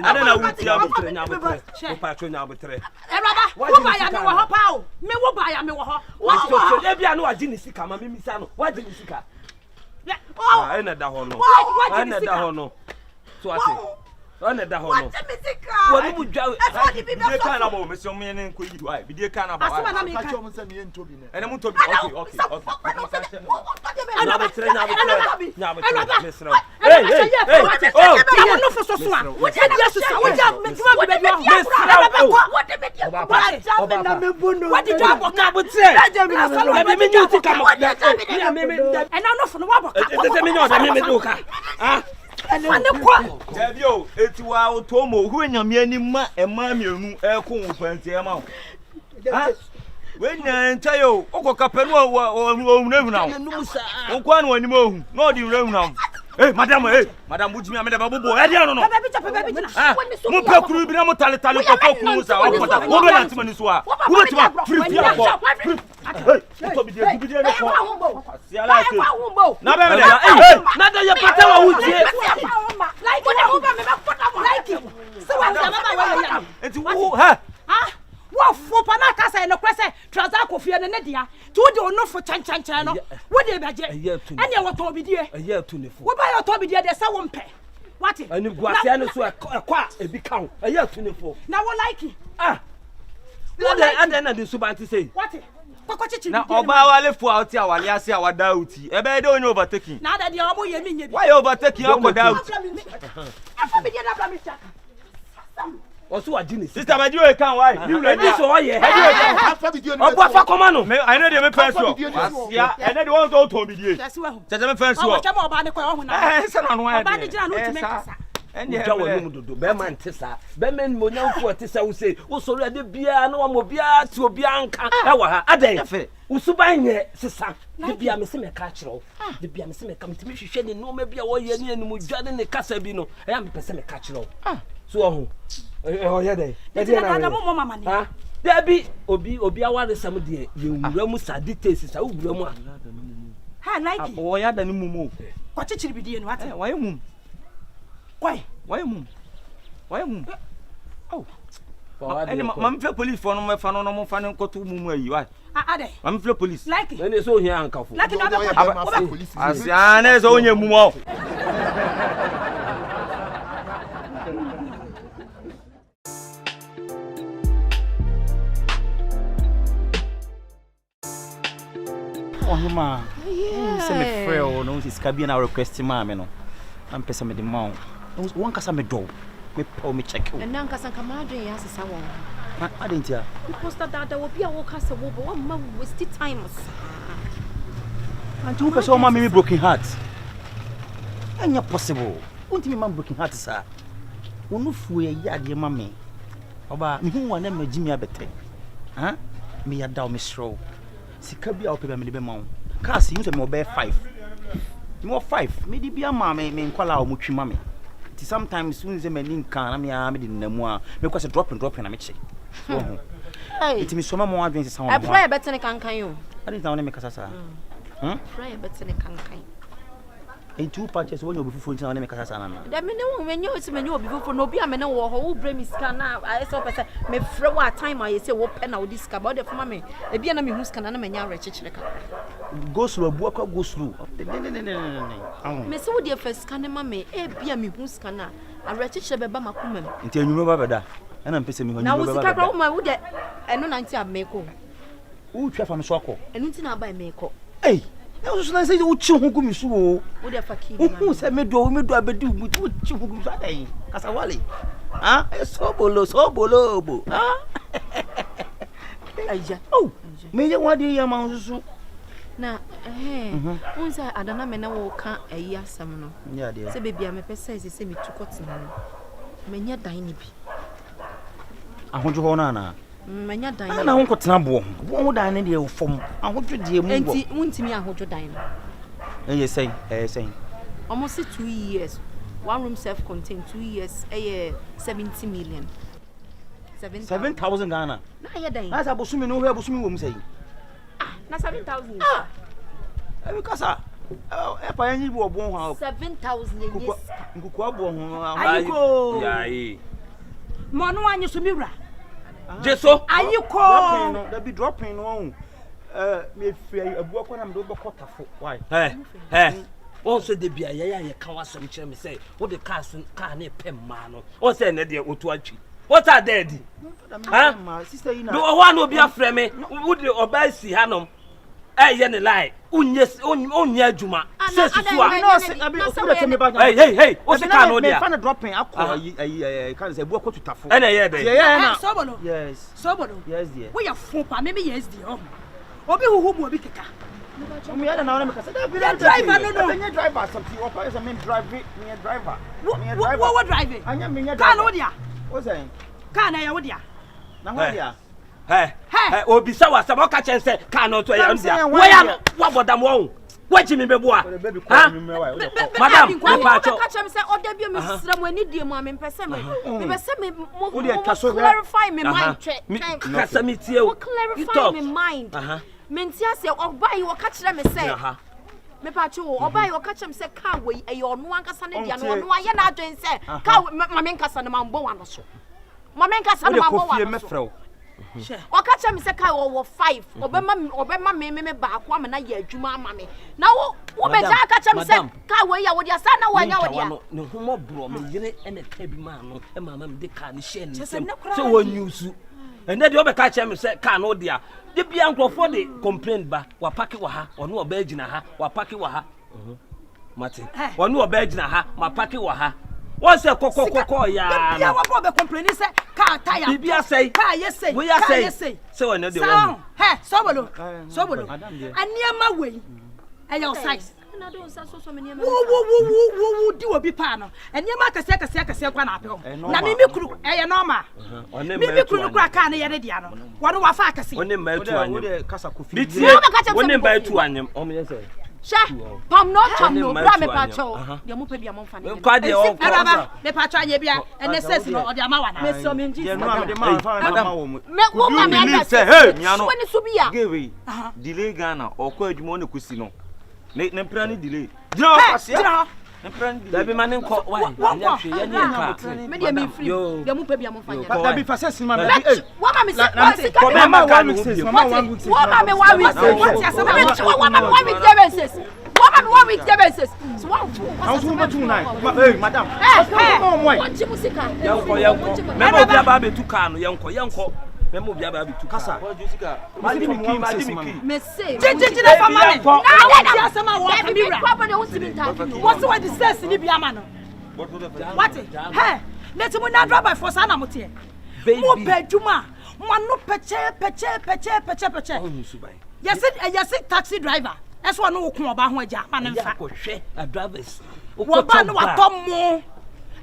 ade na wutia me nya botre o pa cho nya botre raba wo ba ya me wo ho pa o me wo ba ya me wo ho wo so bia no agini sika ma me misa no wagini sika ai na da ho no ai na da ho no so ate ana da ho no wani mu dwa bidie kan na ba me so me ne ko yi ai bidie kan na ba ka cho mo se me en tobi ne ene mu tobi okay na betre mesra hey no for so so a wo je dia so wo je me tuma be be wo de be dia wo na me bono wo de dwa boka botre na be me nyuti kama ena no for no wa boka tete me nyoda me do ka ah ane kwa Jabio etiwa otomo hu enyame ani ma ema mienu eko nkwanti ema wo ha wenya ntayo okoka penu ohunahuna wo nkwa no anim ohun na odi hunahuna madam bujimi amede babubo e dia no no mo pekuru bi na mo tale ko kuru sa wo pota wo be na timani so a wo betima free ko to bi de ko asiala te na be me na da ye pata wa wutie like na wo be me pota mo like so wa na ba wa ya enti wo ha wo fo pa na kasa no kwese trouser akofie ne dia tu de ono fo chanchan no wo de beje ene wo to bidie wo ba yo to bidie de sa wo mpe wati ani guasia no so ekwa ebi kan eye tunefo na wo like ade na de subanti say wati koko chichi na oba wale fu out ya wale ase awada uti ebe de onye overtaking na da de obo ye mi nye bi why overtaking akoda uti afa bidie na bla mi cha oso agini sister majiwe e kan why edi so oye afa video ni obo afa koma no me I know dey me person asia ene dey won to bidie yes we hu tete me person o cha mo ba ne ko ohun na se na no ba ni jira no ti me kasa Uja wonu dodo be man tesa be men mo nyamfo tesa wo say wo sori ade bia na wo mo bia ti obi anka e wa ha adan usuban ye sesa de bia me se me ka kiro de bia me se me ka mtimi hwehwe ne no ma bia wo ye ne animu dwade ne kasa bi no e am pese me ka kiro so ho e ye dey e dey na mo mama ni ha de bi obi aware sam de ye wura mu sadite sesa wo wura mu ha Likeeee wo ya da ni mumu kwa chichiri bi die no ate wa ye mum kwai why mum oh any mam fe police for no me fa no mo fa no koto mum ayi why ade mam fe police Likeeee ene so hia ankafo Likeeee no police asiana so onye mum o Ohima se me frɛ o no sika bia na request ma me no am pesa me de ma o one kasa me do me pa me check o na nkasa nka ma adwen ya sesa won I didn't hear because that will be a work kasa wo but one man waste time and two person ma me broken heart anya possible won't me man broken heart sir wonu fu ye ade ma me oba me hu wana ma jimi abete ha me ya daw me strow sika bia ope me de be ma wo cars you say me obe 5 me 5 me di bia ma me nkwala o mutwi ma me ti sometimes soon say me nin kan na me a me di namu a me kwase drop na me che hey it me so ma mo adwen se sa won I pray better kan kan yo I didn't know me kasa sa pray better kan kan in two patches when you be full na me kasa sa na da me ne wo me nyo se me nyo obi fufu no obi a me ne wo ho wo bre mi sika na I so person me frɛ wa time I say wo pɛ na wo di sika ba de fama me e bia na me hu sika na me nya rechechire ka go slow abu akwa go slow me se wo de first sika ne ma me e bia me hu sika na a rechechire be ba makomam nti anwuma ba beda na mpese me ho na wo sika kra wo ma wo de eno na nti ameko wo twa fa me so akọ eno nti na ba meko eh eu so na say wo chi ho gu mi so o wo de fa ki ma wo se me do abedi wo chi ho gu so adan Kasawale ah Sobolo bo ah aja oh me ye wade ya ma so na unsa adana me na wo ka ayi asam no ya de se bebia me pese se me tukotena no menya dan ni bi ahojo ho na menya dan na ho kotena bo ho dan ne de fom ahojo de mu bo enti muntimi ahojo dan no eh say almost 2 years one room self contained 2 years 70 million 7,000 Ghana na ya dan na sa bosumi no ho bosumi wo mu say na 7,000 because e pa yanyi bo bon ho 7,000 yes nkuku abo ho ayiko yayi mo no anyi so miwra jeso ayiko no da bi dropping no me fi abu akọ na me do beko tafo why o so de bia ye ka wasam kire me say wo de car na pem ma no o say na de otu atwi what are dead sister you na do ho na obi afre me wo de oba si hanom ye ne lie onye adwuma se susu a hey o se ka no dia me fa na dropping akọ ayi kan say abu akọ tutafo na ye dey na Sobolo yes dear we ya fo pa me yes dear obi huhu mu obi keka me ya na me kasa da bi driver no me driver something o pa is me driver what driving anya me nya car no dia o say car na ya wo dia na ho dia obi sa wa sabo ka chense ka no to ya ndia we ya wa bodam won waji mi beboa madam me pa cho ka chem se oda bi me sira mo ani die mo am pese me mo clarify me mind kasa mi tie o clarify me mind mentia se obai wo ka kire me se me pa cho obai wo ka chem se ka we e yo no ankasa ne dia no no aye na adwen se ka ma me nkasa ne mambo wa no so ma me nkasa ne mambo wa no so waka cha me se kai wo 5 obema me ba akwa me na ya adwuma ama me na wo be ja aka cha me se kai wo ya wo dia sa na wo nya wo dia no humo bro me yene ene ka bi ma no e mama me de ka ne share ni se wo nyusu ene de obe ka cha me se ka no dia de bia nkrofo de complain ba wa paki wa ha ono oba gina ha wa paki wa ha mate ono oba gina ha ma paki wa ha wọ́n sẹ́ kọ́kọ́ ya bí àwọn bọ̀ bẹ̀ complain say car tire bíbí àṣẹ car yẹ́sẹ̀ wọ́n yà sẹ́ ṣé wọ́n ní ọdẹ wọ́n Sobolo Sobolo aniama wey ẹ̀yà size na do nsa so me niam wo di obi pa no eniam akase kwa na apɛ na mimi kuru eye normal mimi kuru kura ka na ye de dia no wo no wa fa akase one mba etu anyem kasa kofi one mba etu anyem omo say sha pam no bra me pa cho de mo pa bia mo mfa ne kwa de o baba me pa cho anye bia ene ses no o de ama wa na me so me nji madam me wo ma me anda say hey miano woni so bia gewe delay Ghana okwa adwuma ne kusi no ne mpra ne delay dira asia Dabi mane nko why ya hwe ya ne ka me de me free de mo pa bia mo mfa ne Dabi fa ses ma me wo ma me se ko me ma ka no bi mama 1 week wo ma me 1 week what ya se me wo ma me 1 week differences wo ma me 1 week differences so wo I was over 2 night hey madam what you musika yanko me mo bia ba be tu ka no yanko Memo bia ba bitu kasa. Me say. Jinjin na family. Na what ya sama wa kamira. Properly won't be talking. What's what the sense ni bia ma no? What? Hey, let me na drive by force na motie. Mo beduma. Mo no peche. Yes taxi driver. That's one no ko oba ho agya ma ne mfa. Ko hwe a drivers. Wo ba no wa tomo.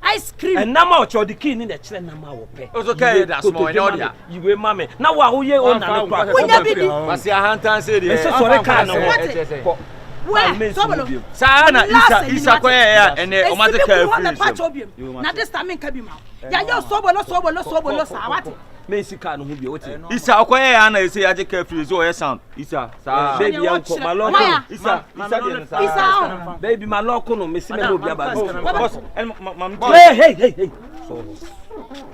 Ice cream. And nama ocho the key ni the chile nama wo pe. It's okay that's small in order. You we mame. Na wa wo ye o na no kwa. Wonya bidi. Wasi ahantan say dey. Ese sore ka no. Where? Sobolo. Sana isa ko ya ene o ma te ka free. Na this time nka bi ma. Ya yo sobolo sa wate. Me sika no hu bi o te. Isa ko ya na ese ya je ka free so o sound. Isa sa baby yanko maloko. Isa dey sa. Isa. Baby maloko no me si me no bi aba. Boss mam hey. So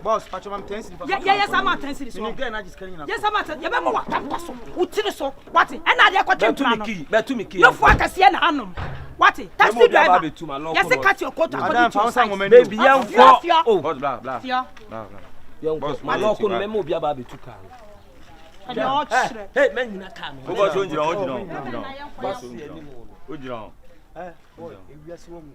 boss pacho mam 10 cedi. Yes I'm 10 cedi so. Ni get na jiskani na. Yes I'm 10. Ya be mo wa tampa so. Utiri so. Wate? E na dey kwa twetwa no. Betu mi ki. No fu akase na hanom. Wate? Taxi driver. Yes catch your coat Madam fa onsa mo menu. Baby yanko. Oh blah. Boss maloko no me mo bi aba betu ka. Hey men nyina ka no. Boss o njira. Boss o njira. Ewiase wo mu.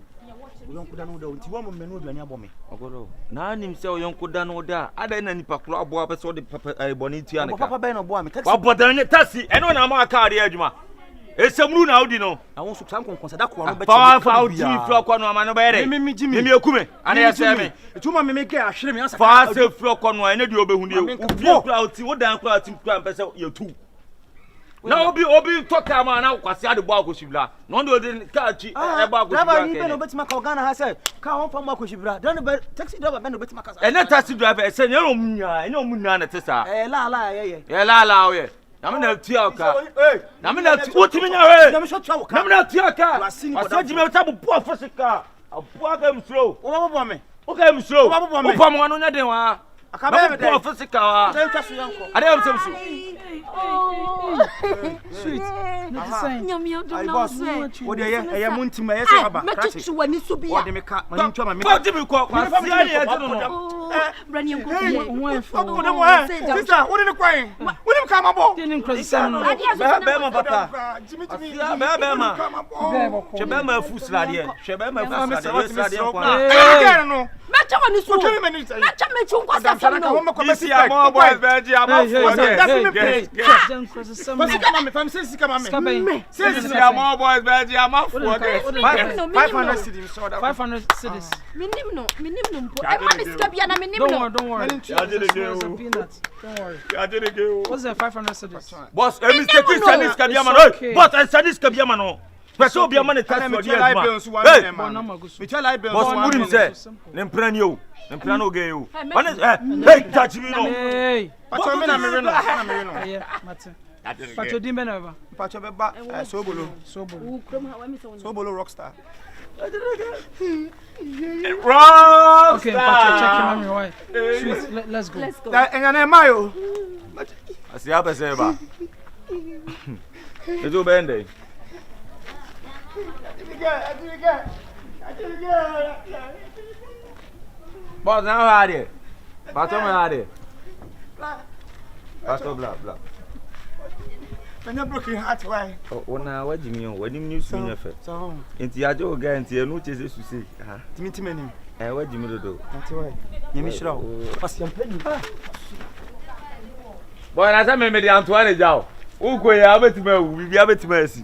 Oyonko da no da nti wo mo menu aduane abome. Ogodo. Na anim se oyonko da no da. Ada na nipa kro abo abe so de papa boni tua ne ka. Papa ben no bo am taxi. Wabodan ne taxi. Eno na ma aka ade adwuma. Esemru na odi no. Awon so sam konkonsa da ko no be pa fa odi fru akwa no ama no be re. Me ekume. Ana ya se me. Etuma me ke ahwere me ansa. Fa se fru akwa no ene de obehu ne. Ubie kra oti wo dan kra oti kra mpese ye tu. Na obi toka ma na kwase ade bo akoshibla. No ndo de ka chi e bo akoshibla. Driver ni be no betima ka Ghana ha say ka won fa mo akoshibla. Dan be taxi driver be no betima ka. Ene taxi driver e se ne omunya na tesa. La ye. Ye la o ye. Na me na tia ka. Na me na utimi nya we. Na me so tua wo ka. Na me na tia ka. Asaji me ta bo afosika. Abu aga msro. Wo bo me. O ka msro. Wo bo mo no nya den wa. Akabe me de afosika wa. Twa so yanko. Ade am semsu. Sweet. No design. Nyamia do na so. Wo de ye muntima ye se haba. Me tutu wani so bia. Wo de me ka mani ntwa ma me. Ko dibi ko. Kwasi ani ye tinu no. Brani enko ye. Wo fo. Wo de mo sister, wo de ne kwan. Wo de me ka ma bo. Deni nkrosi no. Be ma papa. Jimi. Be ma. Chebe ma fusla de. Chebe ma fusla de. No. Mecha wani so. Mecha me chu kwasa fam no. Isi amon boys beji amafu again. Sika mama, fam sika mama. Sisi amon boys beji amafu again. 500 cedis so that 500 cedis. Minim no mpo. E ma me sika bia na minim no. Don't worry. Ya did again. Don't worry. Ya did again. What's that 500 cedis? Boss, e mistake Chinese ka bia ma no. Boss, Chinese ka bia ma no. Person obi ama ne tax for the adma. Hey, me tell I bills. boss mudim say, nempra ni o. Nempra no ge o. Hey, touch me no. Hey. Pacho me na me reno. Yeah, Martin. Pacho dimbe na ba. Pacho be ba Sobolo. Sobolo rockstar. Rockstar. Okay, Pacho check him on why. Sweet, let's go. Engane mayo. Asi apa say ba. Ezo bende. Boss, now how are you? Pacho me how are you? Pacho blah. When you broken heart why? Oh, na wa jimi o, wani mi su nya fe. So, enti aje o ga enti enu che se su se. Ha. Timi nim. Wa jimi dodo. Enti why? Nyemi shira o. Pass yam pani. Boy, na sa me de Antoine jao. Ugo ya abetima wu, bi abetima asi.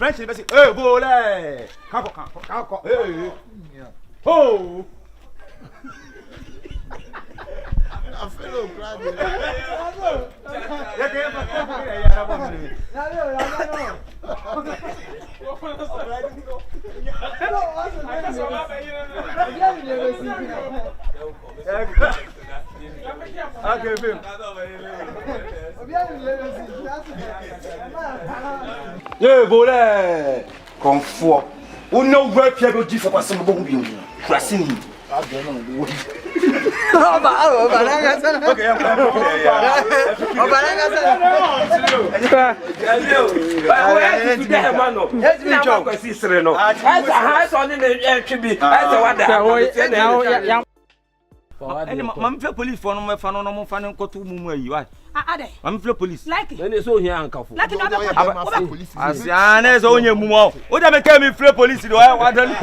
French be say eh bole kako eh oh I feel proud. yeah bole confort o no gba pia go give for some go bi o krasini I'm police for no fan no fan ko to mumu ayi why I'm police like then so here ankafo like no police asiane so onye mumu o da me ka me free police do wa dan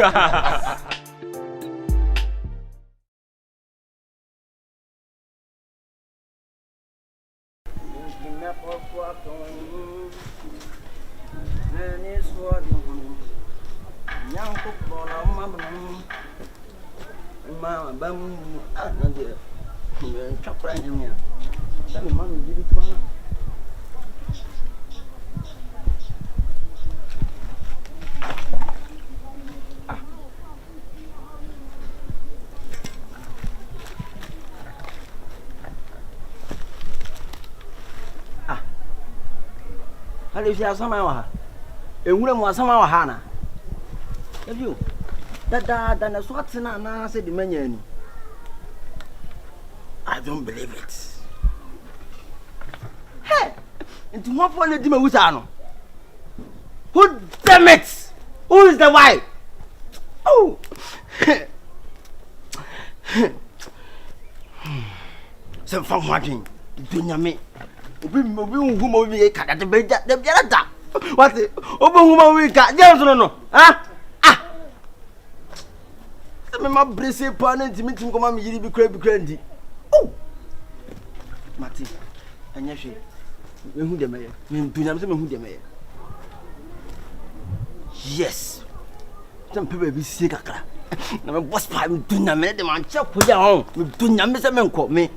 Mama, bam, another. Chopra him here. Tell me, Mamma, did it for how do you see some hour? A woman was some hour, Hannah. Have you? That than a swat na said the menu. I don't believe it. Hey, into one for the Dimawusano. Who damn it? Who is the wife? Oh, some fun watching. Do you mean? We cut the bed at the Biata. What's it? Open woman we got. Yes, no. Ah. My brace partner to meet him come me be crandy. Oh Mati, and yes, who the mayor? Do you who the mayor? Yes, some people be sick. Now, what's time do not make them on chop with their own. Do not miss a man call me.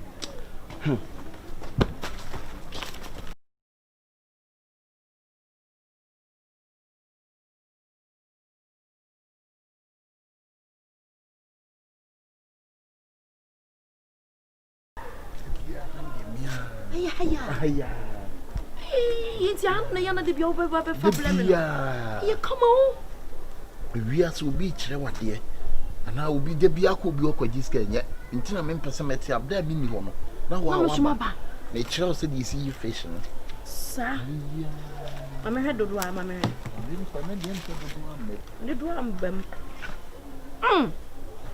Hiya. It's young, Yana de Bioba problem. You come on. We are so beach, what dear. And I will be the Biako Bioko Jiska yet. Until I'm in personality up there, being one. Now, what nature said you see you fishing. Sir, I'm a head of one, my man. The drum,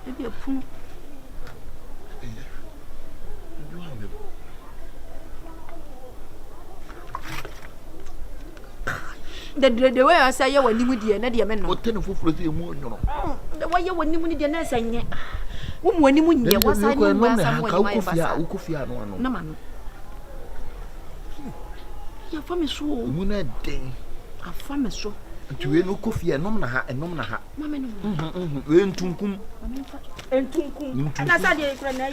maybe a pool. The way I say you when you would be another man. What 10 of you more? The way you when you would be an answer. When you would be a was I know no man. Your family so moon a day. A family so. To you no coffee and nomna and nomna. Mamma, and tunkum. And I said,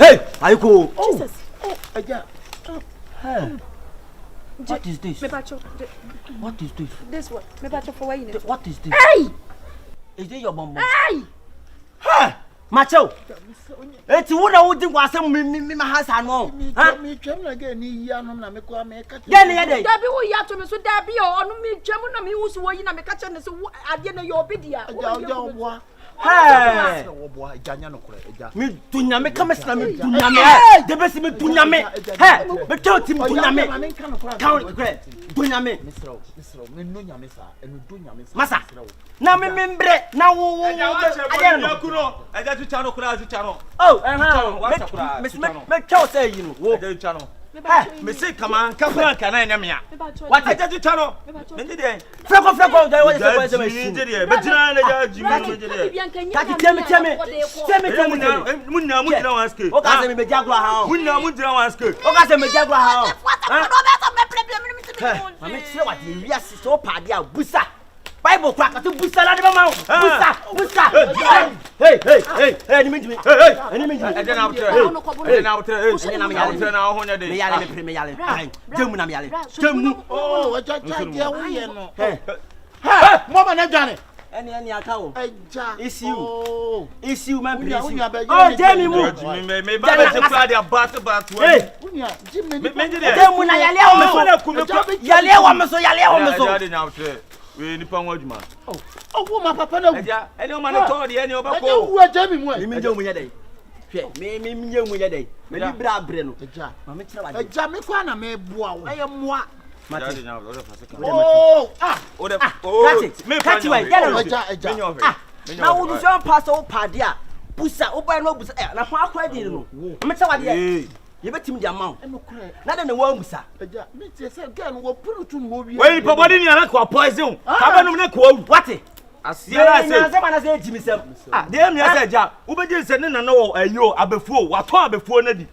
hey, I go. Jesus. Oh, yeah. What is this? What is this? This one. What is this? Hey! Is it your bomb? Hey! Ha! Macho! It's what I would do was me my house and all. Me come again, Yanam, make one make a Debbie, we have to so Debbie or me, German, me who's working on the kitchen. So I didn't know your video. Hey! Me dunya me come na me dunya me. The best me dunya me. Hey! Me tell him dunya me. Count great. Dunya me. Me no nyame sa, enu dunya me sa. Masa. Na me membre na wo. Aja no kuno. Aja tu chano kura tu chano. Oh, me tell say you know. Aja tu chano. Hey, me say come on, come on, can I nyame ya. What aja tu chano? Me ndi dey. Freko dey what say me. Me ndi dey. Be jina na aja jimi me ndi dey. Kati temi. Munna wanske. O ka say me be jagwa ha. Munna wanske. O ka say me jagwa ha. Mame say what you yes so padi a busa. Bible crack to busa la de mama. Busa. Hey, ni me. E dey na honya dey. Me yale. Jemu na me yale. Jemu. Oh, aja wo ye no. Mama na dwane. Any akawo. Eja. Is you man please. Oh, Jemi mu. Me ba be tekwa dey bat. Hey. Jimi. Me dey. Jemu na yale o me so. Yale o me so. Eja dey na utre. We nipa nwa adwuma. Oh, my papa na. Eja, ene o ma no to de ene o ba ko. Eja wo Jemi mu. Me je mu ye dey. Hwe, me nye mu ye dey. Me di bra bre no. Eja. Ma me kira wa. Eja me kwa na me boa wo. Eye moa. Mate. Oh, Me catch way. Eja. Na wo do so pass o pade a. Busa, o boy no busa. Na ho akwa di no. Me kira wa de. Ye betim di amount. Na de ne wa busa. Eja, me tie say girl wo purutu no wi. Wey pobody ni ana ko poison. Ka ba no na ko awu. What? Asiera say. Na se na ejimi sem. Dey me say ja. Wo be se ne na wo ayo abefuo. Wato abefuo na di.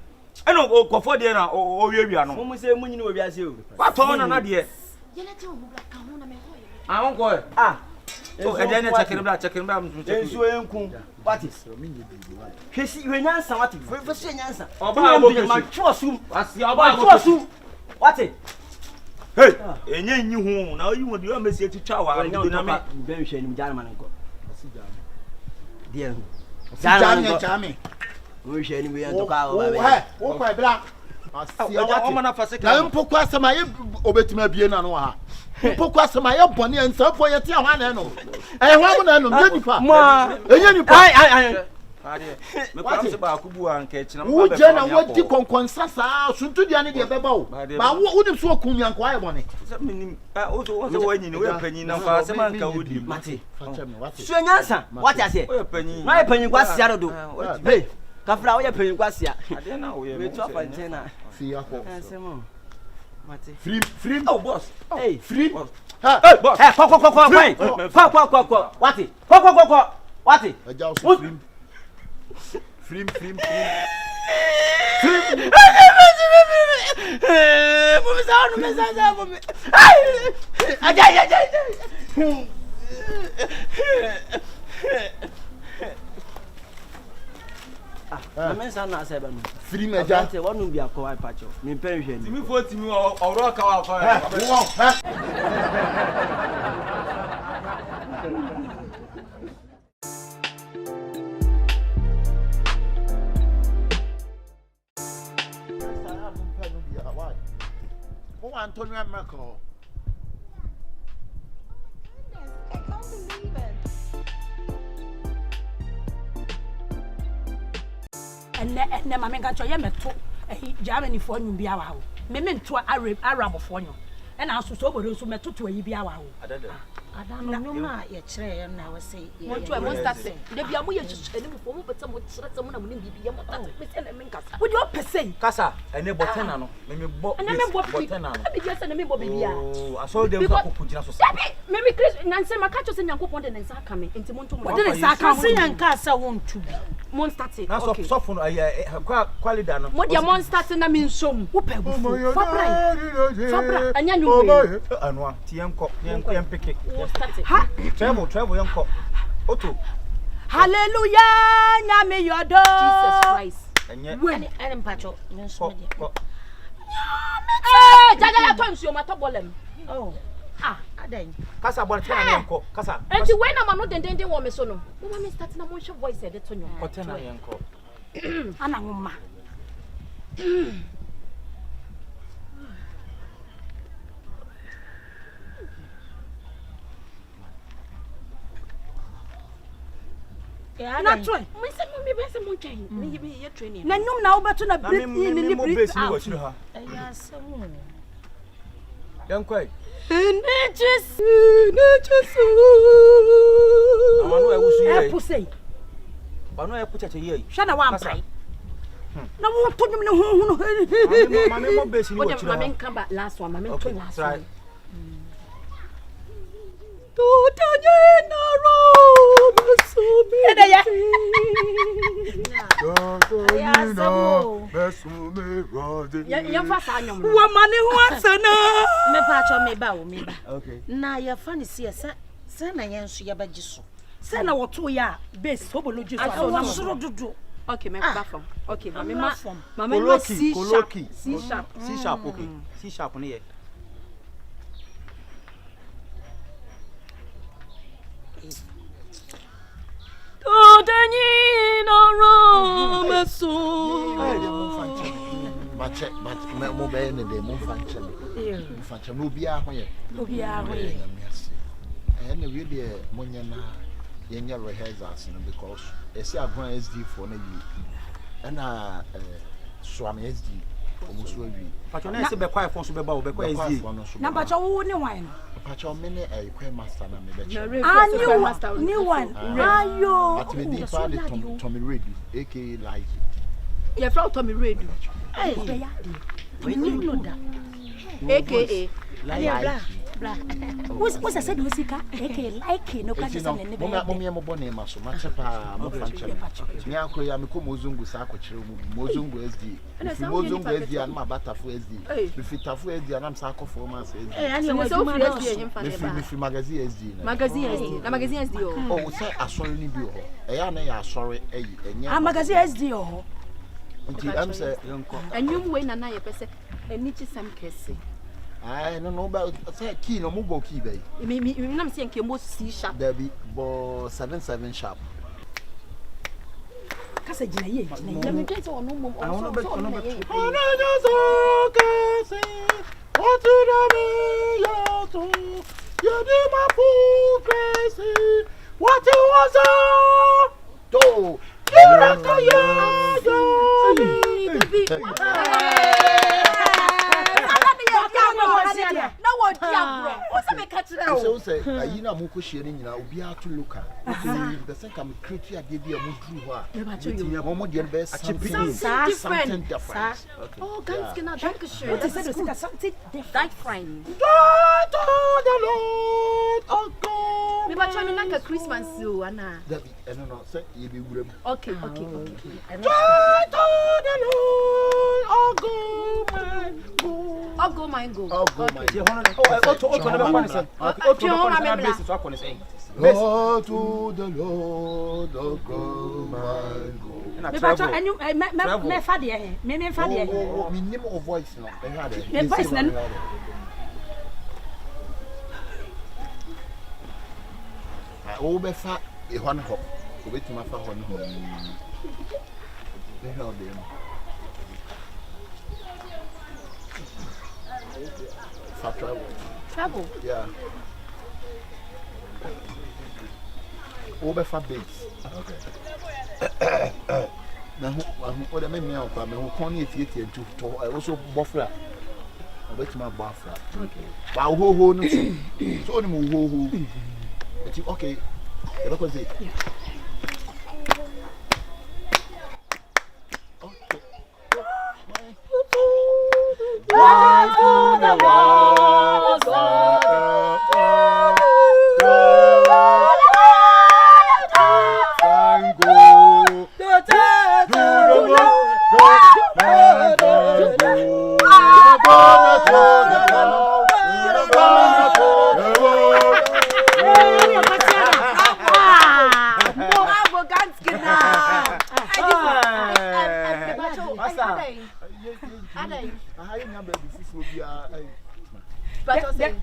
Eno kofo de na o wiawia no. Mo se munyi no wi ase o. Wato na de. Ye na te o mu bla ka ho na me ho ye. Ahon ko. Oh, e dey na check bra mu check. Enso enku. What is? Hwesi hwenyansa what? Hwesi nyansa. Oba abo ma twosum. Asia oba abo twosum. What? Hey, enye nyi hu na oyi mo de o mesi atitwa wa no na me. Be hwe nim jana man nko. Die hu. Jami. Wo hwe nim we to ka o ba be. Wo kwa bra. Asia o ma na fase ka. Na mpoko asema ye obetima bie na no ha. Mpoko asema ye bone nsafo ye te ahwa na no. Hwa mo na no me nipa. Enye nipa. Ai. Me kwa se ba akubu an ka china wo je na wo di konkonsa sa suntu dia ne de beba wo. Ba wo nim so okun yan kwa ye bone. Se minim o so wo nyi ni we panyi na kwa se man ka wodi. Mate. So nyansa. What I say? O panyi. Na ye panyi kwa sia do. Hey. Kafra wo ye panyi kwa sia. Ade na wo ye. We to apantena. Fi akọ. Asemo. Mate. Free. Oh boss. Hey. Free. Hey boss. Hey, kwa. What? Kwa. What? Eja o free. Mensa na say ba no. Free meja. Wonu bi akọ ipacho. Me pen hwe ni. Timi fo timi oro ka wa fa. Antonio America. I can't believe it. And my man got your meto. Germany for you be our memento Arab for you. And I also Sobolo so meto to a be our. I don't know ma ye chere na we say. Want to a monster say. They be amu ye chene for mo betam what chere some na mo bi ye mo tata. Me say na men kasa. Wo do pese. Kasa ene botena no. Me bo botena no. Me just say na me bo bibia. Oh, aso dem fa kokugina so. Me Chris nanse maka cho say nyankopon de nensa aka me. Enti mo nto mo. De nensa aka se yanka sa wontu bi. Monster say. Na so fun quality no. Mo dia monster say na me nsom. Wo pe bufu. Fabra. Anya nyumwe. Anwa ti yenko yempeke. Ha! Travel yanko. Oto. Hallelujah! Nyame yodo. Jesus Christ. When any pacho, nso me. Jaja ya to nsuo ma to bolem. Oh. Aden. Kasa bol tena yanko. Kasa. Enti when am no dendenden wo me so no. Wo ma me start na mo hwe voice e de to nyo. Kotena yanko. Ana ngoma. Na try. Me say mo me be say mo try. Me be ye training. Na nyum na wo beto na breathe in ni breathe out. Eya asemu. Yanko. Nature. Amanu e wusu ye. E pusei. Banu e puchache ye. Hwa na wa mpai. Na wo to nyum ne hu no. Mama mo base ni wo chira. Mama nka ba last one, mama to last one. Me pa cho me ba. Okay. Na ya fa ni se na yenso ya baji so. Say na woto ya base Sobolo ju so na soro dodo. Okay, my platform. Okay, mama Koloki, C sharp. C sharp, okay. C sharp ne ye. Todani no romaso. But mo be ne de mo fanche. Mo fanche no bia ho ye. Obia ho ye. And we dey mo nya na yenya rehearsals because esi agron SD for na yi. And swam SD almost we. But you na say be kwai fon so be ba wo be kwai SD. Na bacha wo ne wan no. Pacha me ne kwai master na me be che. New one. Ayo. At me dey pa de Tommy Redu aka Likeeee. Your friend Tommy Redu. Hey, we know that. AKA Likeeee. Blah. What's I said Musika? AKA Likeeee no catch some ne be. Mo bone ma so ma chepa mo fanche. Me akọ ya me ko mozungu sa akọkire mu. Mozungu SD. Fi mozungu SD an ma batafo SD. Me fi tafo SD an am sa akọfo ma sa SD. And you so free SD him fa Me fi magazine SD na. Magazine SD. Na magazine SD o. Oh, say asori ni bi o. E ya na ya asori eyi enye. Ah, magazine SD o. Nti am say Anyum we na ye pese eni chi sam kese. I no but say key no mo bo key be. Me nam say nke mo C sharp. There be bo 77 sharp. Kasa gina ye. Na me tete onu mo. I want to bet on bet. What did I mean? You did my fool crazy. What it was to you rock No one bro. What's a catch now? So say you know mo ko hie ni nyina obi atu local. The second come create ya dey be a mo dru ho a. Mo dey be something different. Oh, guys, can I thank you. What is it? Something That friend. God to the Lord, oh God. Me ba try like a Christmas zoo ana. That no say you be wurem. Okay. God to the Lord, oh God, my God. Oh, go my go. Go to the Lord, oh God, my God. Me ba try enu me fa de he. Me fa de he. Me name of voice no. Me voice na. O be fa e ho no. O be tuma fa ho no. Be held them. For travel. Yeah. Over for base. Okay. Now, what I mean, I who to also buffer. I bet my buffer. Okay. But who so who. Okay. Look at it.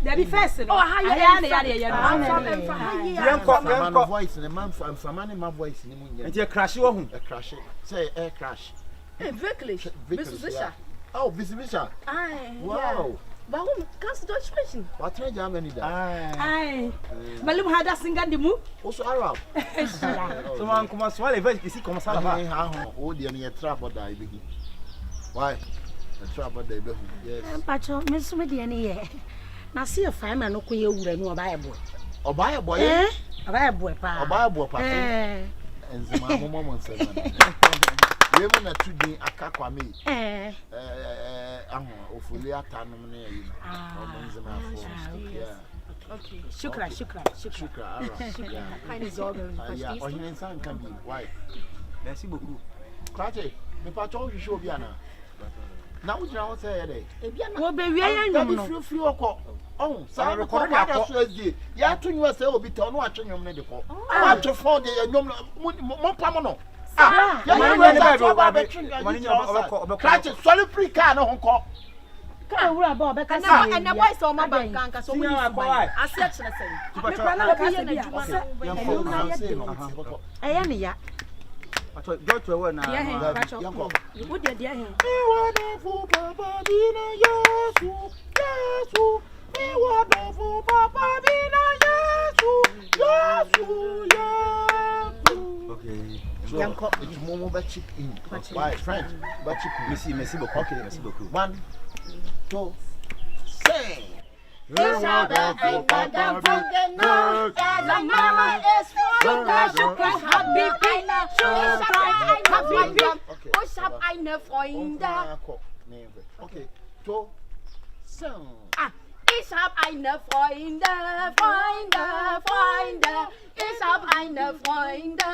There be first. Oh, how you voice and man from my voice in the and you crash you home. A crash. Say air crash. Visvisha. Oh, Visvisha. Aye. Wow. Warum kannst du Deutsch sprechen? What try Germany da? Aye. Malum hada singa dimu. Also Arab. So man come swallow vai ici comme ça là-bas. Oh, dia ni trap da ibi. Why? The trap da ibi. Yes. Pacho, me so me dia ni ye. Na see a fine man no ko ye wura no oba ebo. Oba ebo ye? Oba ebo pa. Oba ebo pa. Enzima mo mo nse na. We mo na tudi akakwa me. Ofuli atanum na yi. Enzima afo. Yeah. Okay. Shukra. Yeah. Keine Sorge. Yeah, on insan can be. Why? Merci beaucoup. Krache, me pa cho show bi ana. Now we now say Wo be wi anyum no. Free okọ. Oh, say record na so as ya to you say obi te no atwe nyom ne de ko. Wa atwe phone de nyom mo pam no. Ah, ya money sorry free car no honko. Ka wura ba obeka say. And the boys so my bank anka so we ase chere say. Me kwa na ka say bia. Eya ne ya. Ato go to where na. Yanko. Wo de dia he. Wonderful Papa Dina Yesu. Yesu. Wonderful Papa Dina Yesu. Yesu. Okay. Yanko, it's Momo ba chip in. Why, friend? Ba chip in. Merci beaucoup. Okay, merci beaucoup. 1, 2, sing. Okay, 2, sing. Ich hab eine Freunde. Ich hab eine Freunde.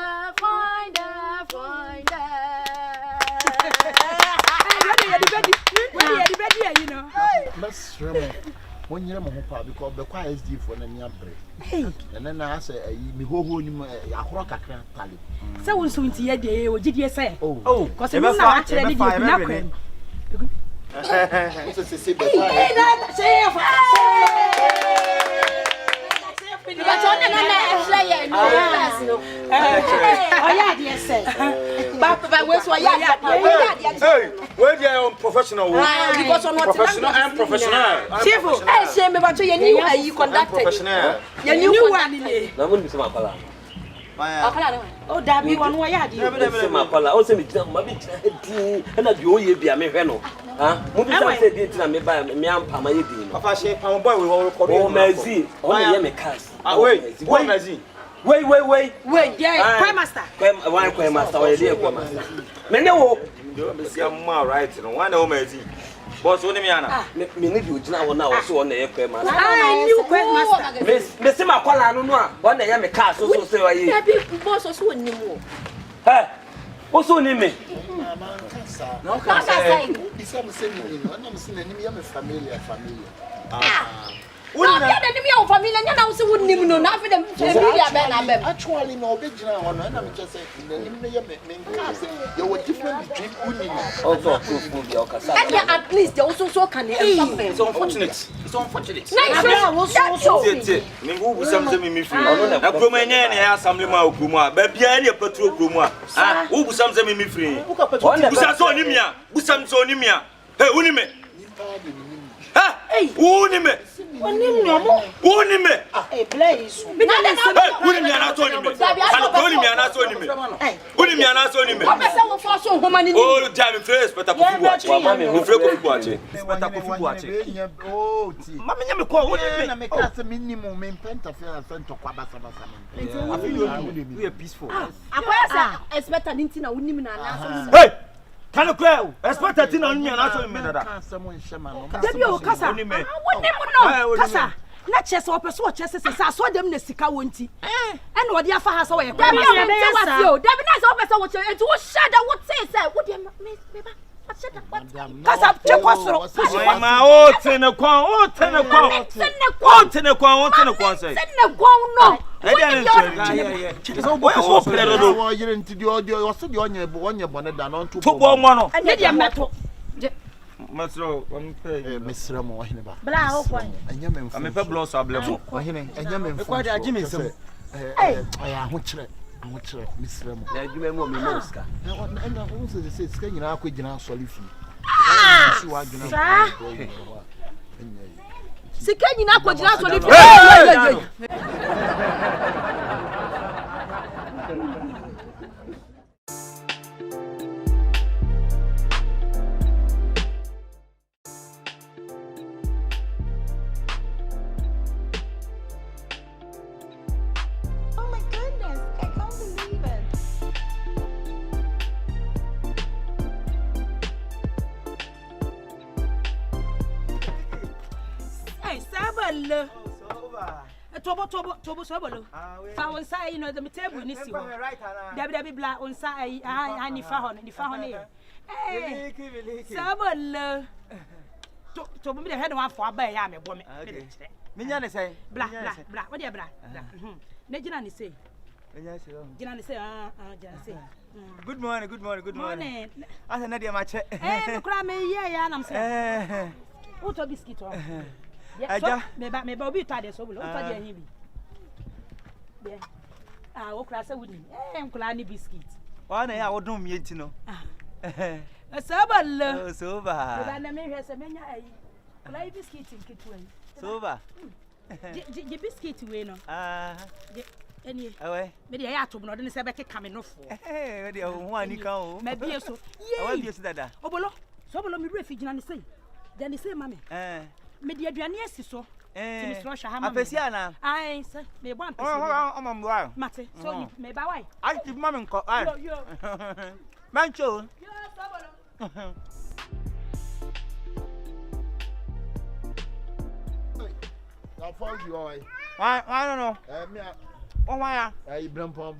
You know. Let's remember. When you're because the choir SD for the near break. And then I say, me ho ni akro kakra tali. Say won so nti ye de o gidi say. Oh, cause we na wa kire de bi na kwem. So say be fire. Where they are professional. Because I'm not professional and professional. Shifo, eh, shame me but you conducted. Professional. You new one ni. Na mo ni se makala. Oh, da bi won wo ya di. Se makala. O se me tina ma bi tina di. Na bi o ye bia me hwe no. Ha? Mo bi say di tina me ba me ampa ma ye di no. Papa she pam boy we record. Oh, Mazi. O ye me cast. Ah, wait, Mazi. Wait, yeah, choir master. Choir master, o ye dey choir master. Me ne wo. Me see am right no. One o Mazi. Boss woni me ana. Me need you gina wona wo so wona ye choir master. New choir master. Me se makwala no no a wona ye me cast so say o ye. Ya bi boss so woni mo. Eh. O so ni me. No can say. Isa me say ni no, na me say ni me ya me familia. Wona ya de me ya familia nya na wo se woni no na afi de familia be na bem. Actually no be gina one na me just say ni me ya me cast. You were different between uni. Also proof be o kasa. And at least they also so can It's unfortunate. Na so. Me go busam se me free. Na kroma nya na ya assembly ma okromu a ba bia na patro okromu a. Ah, wo busam se me free. Busam so onimia. Busam so onimia. Hey, uni me. Ha? Uni me. Oni nyomo. Uni me. Eh, blaze. Uni me ana so oni me. Ana uni me ana so oni me. Uni me ana so oni me. Pesa wo for so homa ni. Oh, damn face but akufu ache. Mama me akufu ache. But akufu ache. Oh, ti. Mama nya me ko uni na me cast minimum me penta fe to kwa basa me. We are peaceful. Akwaya sa expect an inti na woni mi na na so. Hey! Can you clear? Expect that thing on me and I told me that. Debi o kasa. Woni mo no. Kasa. Na chese o peso o chese se sa so dem na sika wonti. E na odi afa ha so we kwa. Debi na so o peso wo che enti wo shada wo say say wo dem me ba. Kasa chekosoro. Ma o tene kwa say. Tene kwa no. It's all boy so play do. You into the audio, was the onye bonnet than on to football mono. And ye metal. Masro, one pay. Mr. Mohiniba. Bla ho kwan. I'm a blow so blame. And Yaman quite a Jimmy some. I am Mr. Na dwuma mu me moska. And also they say scan na akwa gina solifi. Sika nyina akogina solifi. Oh my goodness, I can't believe it. Hey, Sobolo. Tobo Sobolo. Fa on sa you know the table ni si ho. Dabi bla on sa ai ni fa ho e. Eh. Sobolo. Tobo me de head one for aba ya me bo me. Me nya ne say. Bla. What dey bla? Na gina ni say. Gina ni say gina say. Good morning. I said Nadia match. No kra me ye ya na me say. Uto biscuit o. Aja me ba obi to ade Sobolo. Uto dey hin bi. Be. O kra say wudi. Nkula ni biscuit. Wa na ya wodun mi enti no. Sobolo. Soba. Ba na me hwese menya ayi. Kula biscuit nkitu ayi. Soba. Je biscuit we no. Eni. Awe. Me dey ya to no de se be keka me no fo. We dey ho ani kan o. Me bie so. Awe bie so dada. Sobolo mi refi gina ni sei. De ni sei mame. Me dey aduane asi so. Ti mi so hwa ha mame. Apesi ana. Ai se me bo ampesi. O mamwa. Mate. So ni me ba wai. Ai ti mame nko. Ai. Yo. Mancho. Yo Sobolo. I found you all. I don't know. Me. Oh my. Hey, Brempon.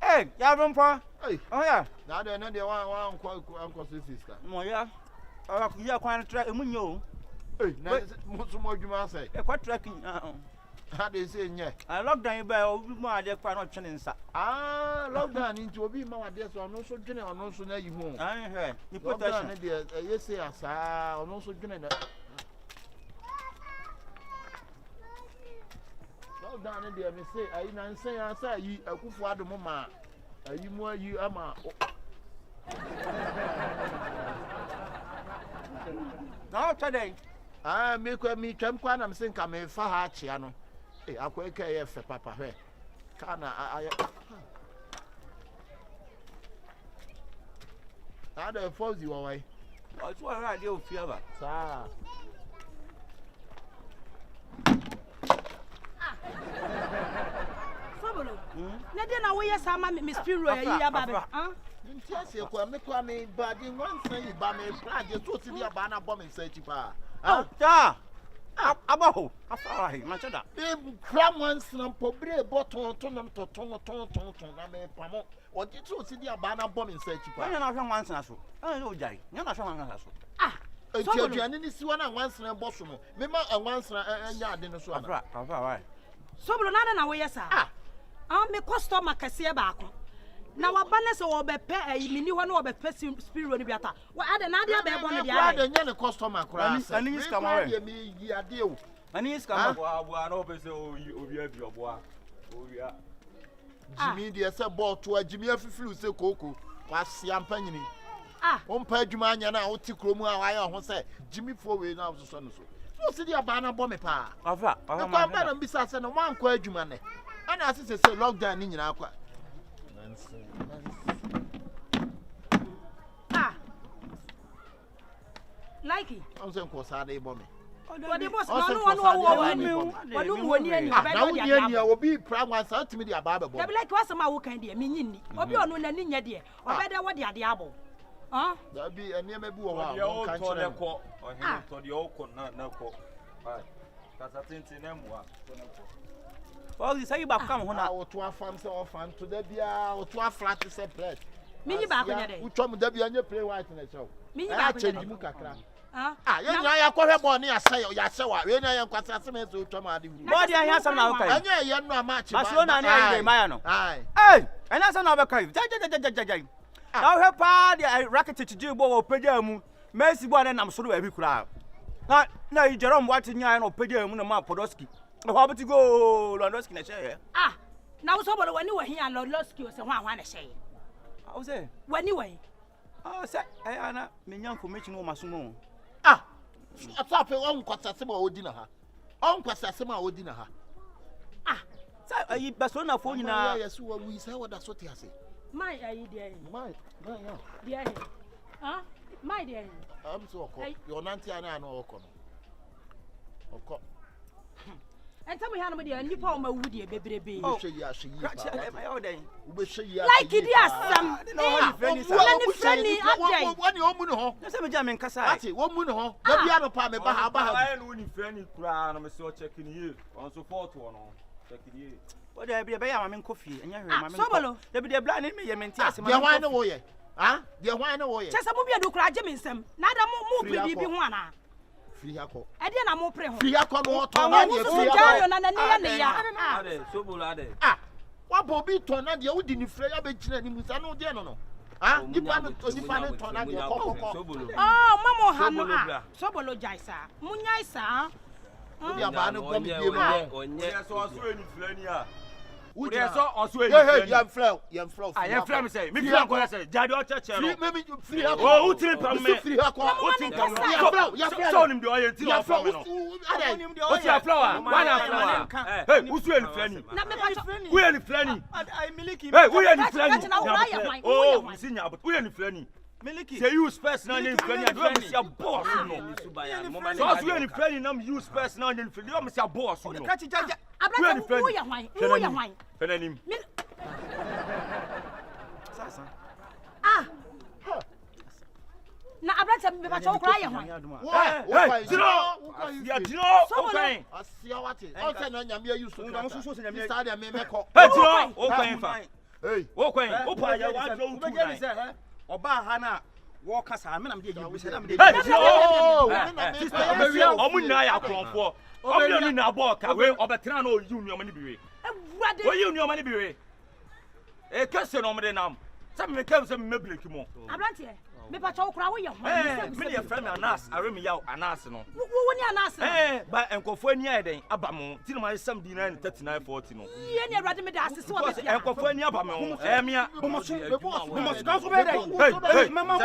Hey, ya Brempon. Hey. Oh yeah. Now they one uncle sister. Mo ya. Ora ku ya kwan tra emu nyo. Hey, na so mo djuma say. E kwa tracking How they say nye. I lockdown ba obi mo ade kwa no twene nsa. Lockdown nti obi ma wade so ono so dwene ono so na yi hu. He. Ni protection. Lockdown dey you say asa ono so dwene na. Lockdown dey me say ayi na nsan asa yi akufu adomo ma ayi mu ayi ama. Now today. Me twam kwa na me say nka me fa ha achia no. Akwa eke ye fe papa hwe. Kana aye. Ada fozi wa wai. O tu ara de o fia ba. Sa. Sobolo. Na de na wo ye sa ma me spin roll yi ya ba be. Nti ase kwa me ba di wan san yi ba me plan je to ti dia ba na bo me nsa chi pa. Ta. Abaho. Afara hi, ma chada. Cram one snap pobre botton ton na me pamo. O di to ti dia ba na bo me nsa chi pa. Anya na hwa wan san so. O jai. Nya na hwa wan san so. Enti aduane ni siwa na wan san bo so no. Me ma wan san anya ade no so ana. Afara why? Sobolo na wo ye sa. Me customer kase ba ako. Na wabane se wo bepe mini ho na wo bepe spirit ni biata. Wa ade na ade be bo no dia. Wa ade nya ne customer kura. Ani is come away. Me yi ade o. Ani is come Boa na obe se obi abi oboa. Owia. Jimmy de se ball to Jimmy afifiru se koko. Wa se ampanyini. O mpa adwuma anya na wo ti kromu a wa ye ho se Jimmy fo we na so no so. So se dia ba na bo me pa. Afa ma na mbisa se no wan kwa adwuma ne. Ana asese se lockdown ni nyina akwa. Likey. I'm saying ko sa dey bo me. What the boss no woni ani ba na woni ani obi pra wan sa timi dey aba be bo. Dey like wasa ma wo kan dey me nyinni. Obi ono na ni nya dey. Obe dey wo dey ade abo. Da bi ene ma bi wo wa mo kan chere ko. Ohin to dey o ko na ko. Ai. Kasa tintin na muwa. All this say back come hona. O to afam se o fan to da bia o to aflat se plate. Minyi ba ko nya dey. U to mu da bia nya play white na show. Minyi ba ko nya mu kakra. Ya nya ya ko hwe bo ne ya se wa. We na ya nkwasa se me so to ma ade hu. Body ya sam na wo kai. Anya ye no amachi ba. Barcelona na ya dey maya no. Ai. Ena sam na wo kai. Jai. Na wo pa the racket to do bo wo pagya mu. Messi bo na nam so do abi kura. Na Jerome what nya no pagya mu na ma Podolski. Ho abti go Lewandowski na share. Na wo Sobolo wani wa hia Lewandowski o se hwa na share. How say? Wani wa. Say ana me nya information wo masomo. Asape on kwasase ma odi na ha. On kwasase ma odi na ha. Say ayi Barcelona fo nyina. Yes wo wi say what that so te ase. My ayi dey. My yeah. Dey. My dey. Am so ko. Your nanti ana no oko no. Oko. And tell me how many and you call my woody baby. Oh, she ya she. Like it is some. No, friendly. What you own ho? Say me jam Kasawale. What moon ho? Don't be no pa me ba ha ba. I know ni friendly kra na me so checking you. On support one on. Checking you. What there be a man coffee and you hear Sobolo. There be the blind in me menti asem. There why no way? Ah? There why no way? Just some be do kra jam nsem. Na da mo pre bi ho ana. Free hako. E dey na mo pre ho. Free hako no to na dey free hako. Na ne ya. Ade, Sobolo ade. Wa bobi to na dey wudi ni free ya be gina ni musa no dey no. Ah, nipa no to na dey kokoko. Oh, mama ha no. Sobolo jaisa. Munyaisa. Odi aba no go mi bi ma. Onye so aso eni flani a. Odi so aso eni flani. Hey, yam flow. Ah, yam flow me say. Me flow ko say. Jadi o cheche no. Free me free hako. Oh, utiri pam me. Free hako. Utiri pam me. Yam flow. So nim de oye ti o flow no. O ti a flow a. Wana flow. Hey, usu eni flani. Na me pa flani. Who eni flani? I miliki. Hey, who eni flani? Oh, we see nya but who eni flani? Miliki. Say use first now then friend you do me say boss no. So as you any friend now use first now then friend you me say boss no. Catch jaja. Abra who ya hwan? Who ya hwan? Fenanim. Sasa. Ah. Na abra me pa cho kra ya hwan? Hey, Dino. Ya Dino. Okay. Asia wate. O say na nyame use so. No so say nyame. Start me meko. Hey, Dino. Okay fa. Hey. Okay. Opa ya wa draw tu. Oba ha na wo kasa me na me dey you say na me dey. Hey, Dino. Omu na ya kronfo. Obi ni na ball ka we obetra na o yi nuoma ni biwe. O yi nuoma ni biwe. E kase no me nam. Say me kam say me break mo. Abrantie. Me pa cho kra wo ya hwan? Me dey friend me Anas, aremi yaw Anas no. Wo ni Anas. Ba enkofo ani ayeden aba mo. Ti no ma sam di 9 39 40 no. Ye ni awrade me da asese wo be. Enkofo ani aba mo. Mia. Bomo so ka so be dey. Hey, mama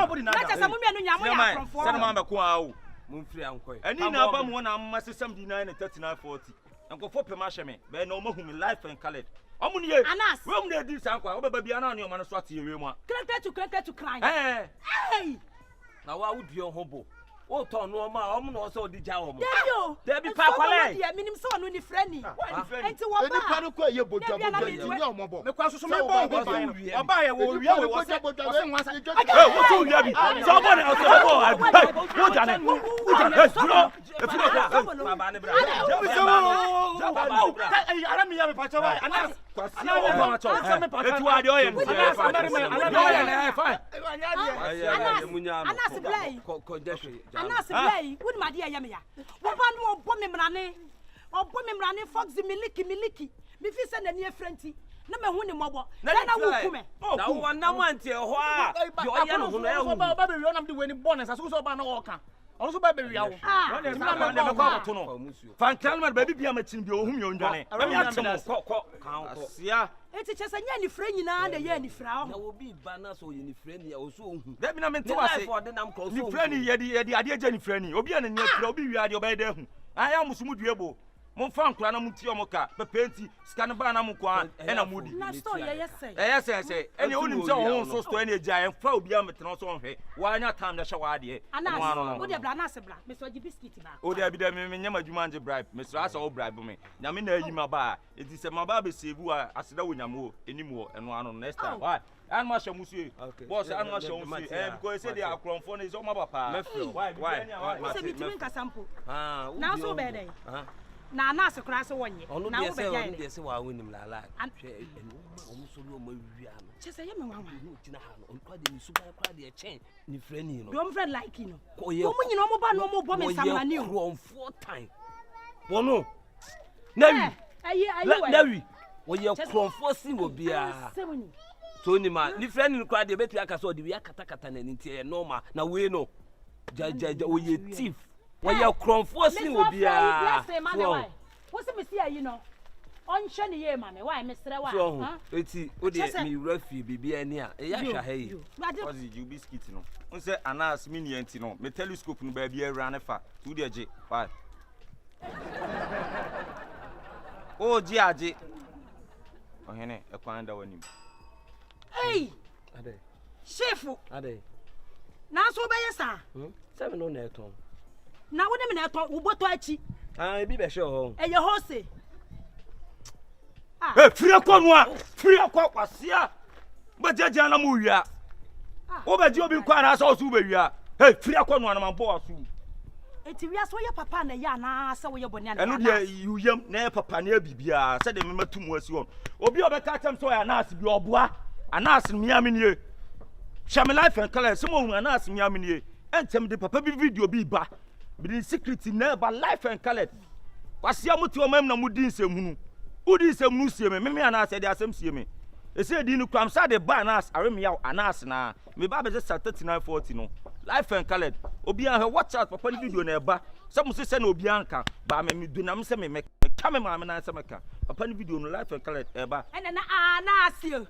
body na. Na chesa mo mi anu nya mo ya kronfo. Send man be ko awo. Mun free ankoi. Ani na aba mo na ma sam di 9 39 40. Enkofo pe ma hye me. Be na o ma hu me life and colored. Omu ni ye. Anas. We mu na di sankwa. O be ba bia na o ma no so ate ye we mu a. Kreke to cry. Hey. Na wa wudi ho bo. O to no ma o mu no so di ja wo mo. Debi pa kwale. Dia minim so no ni frani. Enti wo ba. Eni pa no kwa ye bodwa ti ni omobo. Me kwa so so me bo ho ban. Oba ye wo wi wo se nwansa. Hey, wo so wi abi. So bo na so bo. Hey, wo jane. Hey, duro. E fi no kwa. Baba ne bra. Ara mi ya me pa chawa. Anas. Ana wo pa chawa. Etu ade o ye no. Anas blay. Ko deshe. Anas blay. Wudi ma dia ya me ya. Wo ba no obo me mrane. Obo me mrane fox miliki. Mi fi se na ni efrenti. Na me hu ni mobo. Na wo ku me. Na wo na mantie ho a. Yo ya no ho na ya hu. Ba be wi onam de weni bonus aso so ba na wo ka. Ono so ba be wi awo. Na me kwa to no. Fan kalma ba bibia ma chin bi o hum yo ndwane. Na me atem ko kan ko. Sia. Eti chesa nya ni frɛ nyina na ye ni frɛ ho. Na wo bi ba na so ye ni frɛ ni ya o so hu. Da bi na me ntewa se. Ni frɛ ni ye di ade je ni frɛ ni. Obi ana ni frɛ obi wi ade oba da hu. Aya musumu duebo. Mon fa nkura na muti omoka be penti sika ne ba na mko e na mudi na store ye yesɛ yesɛ ene onim sɛ wo so store ne gya en fa obi am tena so hwe wa anya tam da hye wa ade ana wo de bra na se bra me so gi biscuit ba o de bi da me nyama djuma nje bribe me so asa wo bribe me nya me na yi ma ba enti se ma ba be save a aseda wo nyamo enim wo eno ano next time why an ma hye musu boss an ma hye musu because say they are cromfo ne so ma ba pa why se bi timi nka sample na so be dey na Anas kura se wonye na wo be jai ne se wa wonim la la hwe enu o musoro o ma wia no chese ye me wa tina ha no kwa de ni suba kwa de chen ni frani no do friend like no o mu nyina o mo ba no o mo bo me samani o cromfo time wono nawi nawi wo ye cromfo si wo bia so ni ma ni frani kwa de betu aka so de wi akata na ni tie normal na we no ja wo ye thief wo ye cromfo si wo bia wo se me si ayi no on hwe ne ye ma me why me sere wa ha eti o de mi rafi bibia ni a e ya hwa ha yi cause you biscuit no on say Anas mi ni enti no me telescope no ba bia ra ne fa tu de je why o ji aje ohene e kwan da wanim hey ade Shifo ade na so be yesa se me no na eton na wo de me na eton wo boto achi Ah, be be sure. E ye hose. Eh, free akwa kwasia. Ba jeje na mu wia. Wo ba ji obi kwa na so so ba wia. Eh, free akwa no na ma bo aso. Eti wia so ye papa na ya na sa wo ye boni na. Enu de yuyam na papa na bibia, se de me matum asi on. Obi obeka tem so ya na as bi oboa. Anas miami nie. Shame life and color some of anas miami nie. Entem de papa bi video bi ba. Bi the secret never life and color. Kwasia muti o mam na mudi nsem hunu. Udi nsem nu sie me anas de asem sie me. E say di nu kwam sa de ba anas arem yaw anas na. Me ba be just 3940 no. Life and color. Obi an watch out papa ni video na e ba. Some say na obi anka ba me do na me say me kame ma me na say me ka. Papa ni video no life and color e ba. Ene na anas yo.